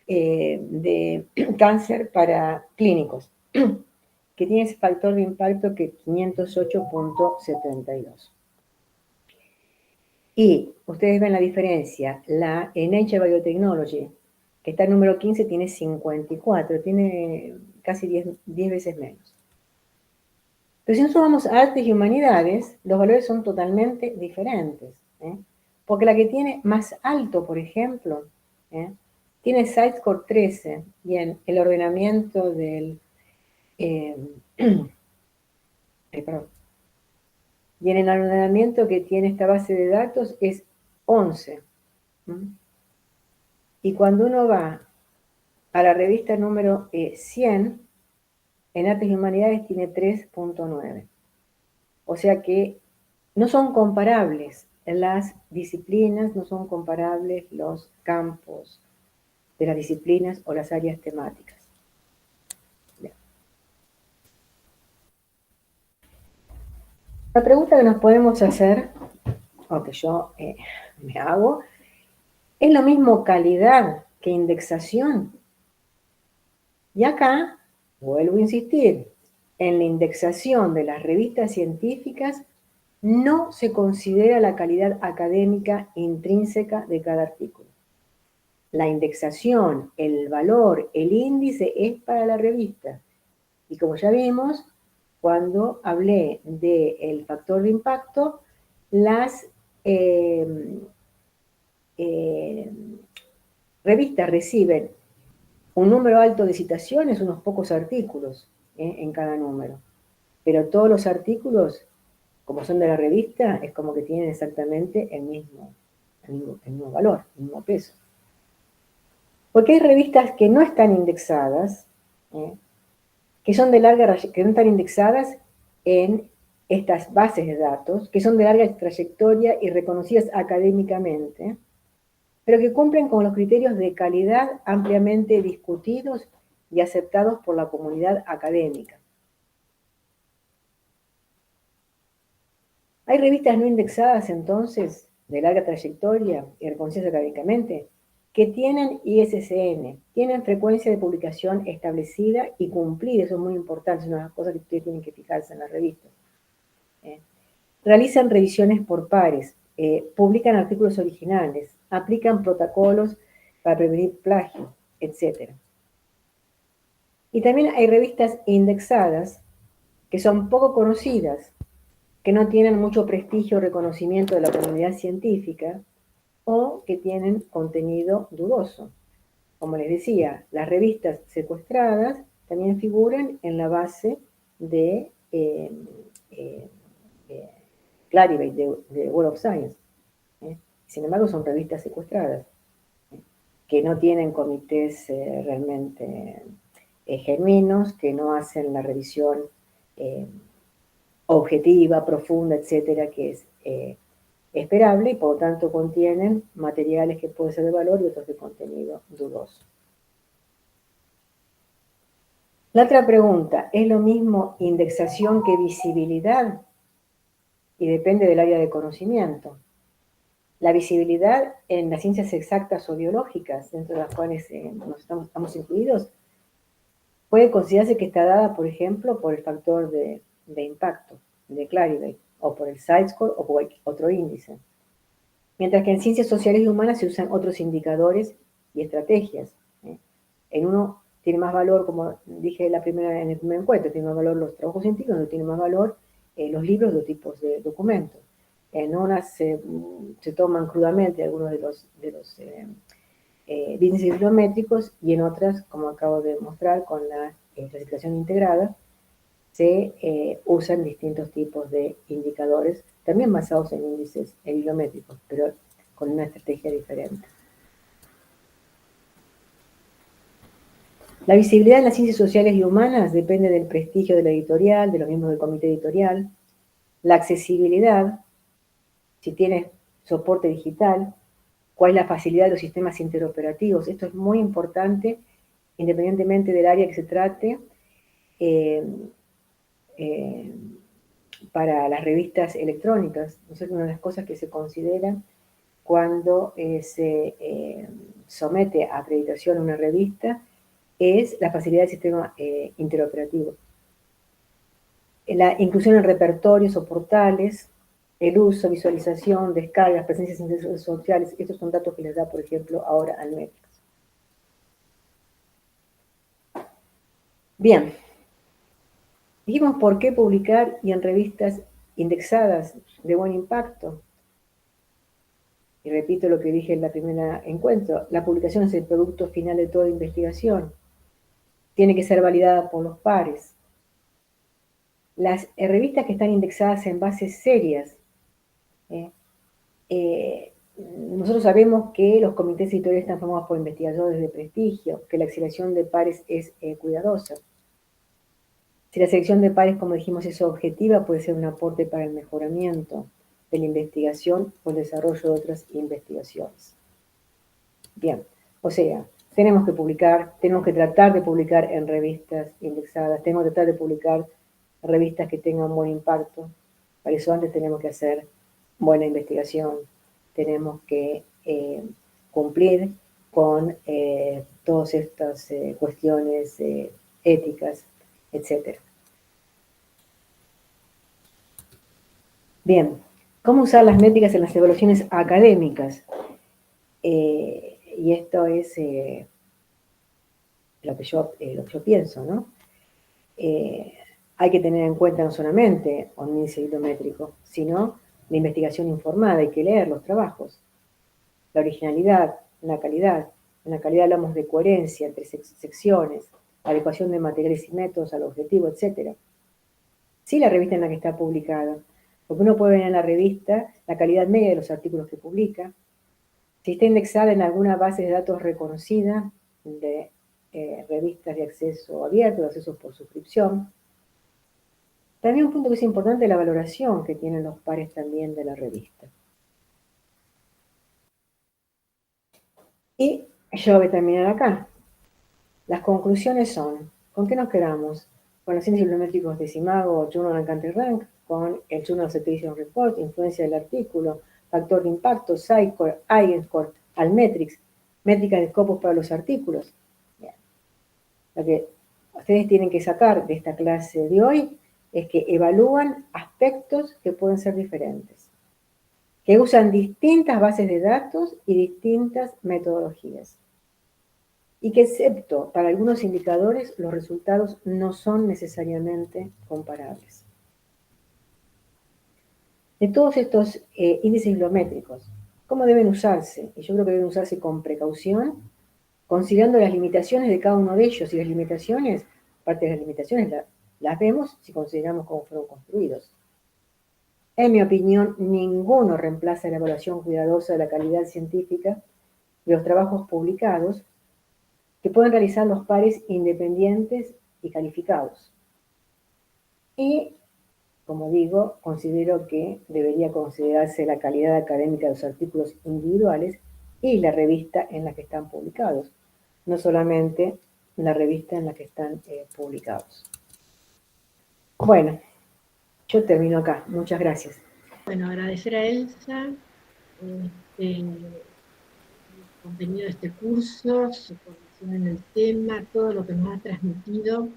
de cáncer para clínicos, que tiene ese factor de impacto que 508.72. Y ustedes ven la diferencia. La Nature Biotechnology, que está en número 15, tiene 54, tiene casi 10 veces menos. Pero si nosotros vamos a artes y humanidades, los valores son totalmente diferentes. Porque la que tiene más alto, por ejemplo, tiene CiteScore 13, bien, el ordenamiento del... perdón. Y en el ordenamiento que tiene esta base de datos es 11. Y cuando uno va a la revista número 100, en Artes y Humanidades tiene 3.9. O sea que no son comparables las disciplinas, no son comparables los campos de las disciplinas o las áreas temáticas. Bien. La pregunta que nos podemos hacer, o que yo me hago, ¿es lo mismo calidad que indexación? Y acá, vuelvo a insistir, en la indexación de las revistas científicas no se considera la calidad académica intrínseca de cada artículo. La indexación, el valor, el índice es para la revista. Y como ya vimos, cuando hablé del factor de impacto, las revistas reciben un número alto de citaciones, unos pocos artículos en cada número. Pero todos los artículos, como son de la revista, es como que tienen exactamente el mismo valor, el mismo peso. Porque hay revistas que no están indexadas, que no están indexadas en estas bases de datos, que son de larga trayectoria y reconocidas académicamente, pero que cumplen con los criterios de calidad ampliamente discutidos y aceptados por la comunidad académica. ¿Hay revistas no indexadas entonces, de larga trayectoria y reconocidas académicamente? que tienen ISSN, tienen frecuencia de publicación establecida y cumplida, eso es muy importante, es una de las cosas que ustedes tienen que fijarse en las revistas. Realizan revisiones por pares, publican artículos originales, aplican protocolos para prevenir plagio, etc. Y también hay revistas indexadas que son poco conocidas, que no tienen mucho prestigio o reconocimiento de la comunidad científica o que tienen contenido dudoso. Como les decía, las revistas secuestradas también figuran en la base de Clarivate, de Web of Science. Sin embargo, son revistas secuestradas, que no tienen comités realmente genuinos, que no hacen la revisión objetiva, profunda, etcétera, que es esperable y por lo tanto contienen materiales que pueden ser de valor y otros de contenido dudoso. La otra pregunta, ¿es lo mismo indexación que visibilidad? Y depende del área de conocimiento. La visibilidad en las ciencias exactas o biológicas, dentro de las cuales estamos incluidos, puede considerarse que está dada, por ejemplo, por el factor de impacto, de Clarivate, o por el CiteScore o por otro índice. Mientras que en ciencias sociales y humanas se usan otros indicadores y estrategias. En uno tiene más valor, como dije en el primer encuentro, tiene más valor los trabajos científicos, no tiene más valor los libros de tipos de documentos. En unas se toman crudamente algunos de los índices bibliométricos y en otras, como acabo de mostrar con la clasificación integrada, se usan distintos tipos de indicadores, también basados en índices bibliométricos, pero con una estrategia diferente. La visibilidad en las ciencias sociales y humanas depende del prestigio de la editorial, de los miembros del comité editorial, la accesibilidad, si tienes soporte digital, cuál es la facilidad de los sistemas interoperativos. Esto es muy importante, independientemente del área que se trate, para las revistas electrónicas. Una de las cosas que se consideran cuando se somete a acreditación a una revista es la facilidad del sistema interoperativo. La inclusión en repertorios o portales, el uso, visualización, descargas, presencias en redes sociales, estos son datos que les da, por ejemplo, ahora Almetrix. Bien, dijimos por qué publicar y en revistas indexadas de buen impacto. Y repito lo que dije en la primera encuentro, la publicación es el producto final de toda investigación. Tiene que ser validada por los pares. Las revistas que están indexadas en bases serias, nosotros sabemos que los comités editoriales están formados por investigadores de prestigio, que la selección de pares es cuidadosa. Si la selección de pares, como dijimos, es objetiva, puede ser un aporte para el mejoramiento de la investigación o el desarrollo de otras investigaciones. Bien, o sea, tenemos que publicar, tenemos que tratar de publicar en revistas indexadas, tenemos que tratar de publicar revistas que tengan buen impacto. Para eso antes tenemos que hacer buena investigación, tenemos que cumplir con todas estas cuestiones éticas, etc. Bien, ¿cómo usar las métricas en las evaluaciones académicas? Y esto es lo que yo pienso, ¿no? Hay que tener en cuenta no solamente un índice bibliométrico, sino la investigación informada, hay que leer los trabajos, la originalidad, la calidad. En la calidad hablamos de coherencia entre secciones, adecuación de materiales y métodos al objetivo, etc. Sí, la revista en la que está publicada, porque uno puede ver en la revista la calidad media de los artículos que publica, si está indexada en alguna base de datos reconocida de revistas de acceso abierto, de acceso por suscripción. También un punto que es importante es la valoración que tienen los pares también de la revista. Y yo voy a terminar acá. Las conclusiones son, ¿con qué nos quedamos? Con los índices bibliométricos de SIMAGO, Journal and Country Rank, con el Journal Citation Report, influencia del artículo, factor de impacto, CiteScore, Eigenscore, Almetrix. métrica de Scopus para los artículos. Bien. Lo que ustedes tienen que sacar de esta clase de hoy es que evalúan aspectos que pueden ser diferentes, que usan distintas bases de datos y distintas metodologías, y que excepto para algunos indicadores, los resultados no son necesariamente comparables. De todos estos índices bibliométricos, ¿cómo deben usarse? Y yo creo que deben usarse con precaución, considerando las limitaciones de cada uno de ellos, y las limitaciones, parte de las limitaciones las vemos si consideramos cómo fueron construidos. En mi opinión, ninguno reemplaza la evaluación cuidadosa de la calidad científica de los trabajos publicados que pueden realizar los pares independientes y calificados. Y, como digo, considero que debería considerarse la calidad académica de los artículos individuales y la revista en la que están publicados, no solamente la revista en la que están publicados. Bueno, yo termino acá. Muchas gracias. Bueno, agradecer a Elsa el contenido de este curso, su formación en el tema, todo lo que nos ha transmitido,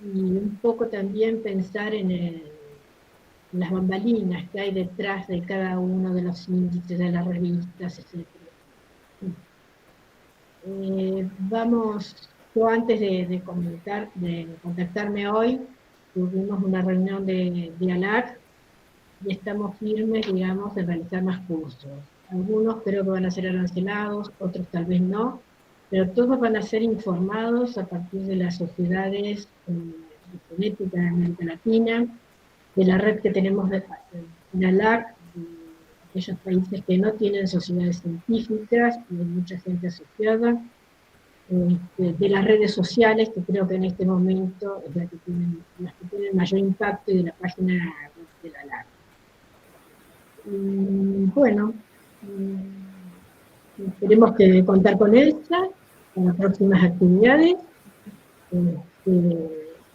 y un poco también pensar en las bambalinas que hay detrás de cada uno de los índices de las revistas, etc. Yo antes de contactarme hoy, tuvimos una reunión de ALAC, y estamos firmes, digamos, en realizar más cursos. Algunos creo que van a ser arancelados, otros tal vez no, pero todos van a ser informados a partir de las sociedades de genética de América Latina, de la red que tenemos en ALAC, de aquellos países que no tienen sociedades científicas, y hay mucha gente asociada, de las redes sociales, que creo que en este momento es las que tienen mayor impacto, y de la página web de la ALAC. Bueno, tenemos que contar con Elsa en las próximas actividades.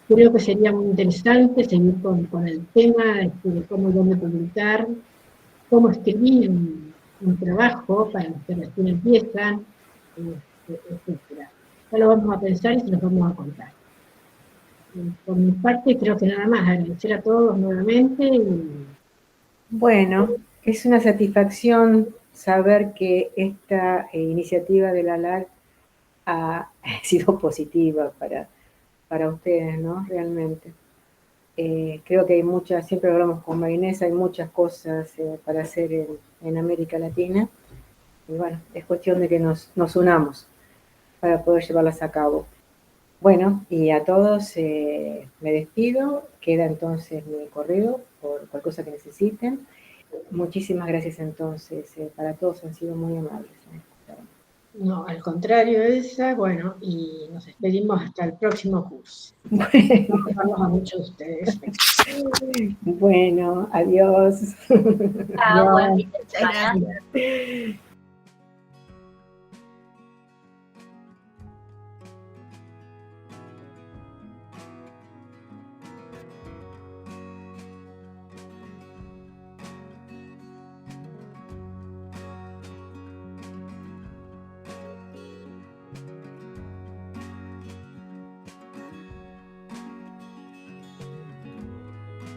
Creo que sería muy interesante seguir con el tema de cómo y dónde publicar, cómo escribir un trabajo para los que recién empiezan, etc. Ya lo vamos a pensar y se los vamos a contar. Por mi parte, creo que nada más, agradecer a todos nuevamente. Bueno, es una satisfacción saber que esta iniciativa de la LAC ha sido positiva para ustedes, ¿no? Realmente. Creo que hay muchas, siempre hablamos con Marinés, hay muchas cosas para hacer en América Latina. Y bueno, es cuestión de que nos unamos para poder llevarlas a cabo. Bueno, y a todos me despido. Queda entonces mi correo por cualquier cosa que necesiten. Muchísimas gracias entonces, para todos han sido muy amables. No, al contrario, Elsa, bueno, y nos despedimos hasta el próximo curso. Bueno. Nos a muchos de ustedes. Bueno, adiós. Buen fin de semana.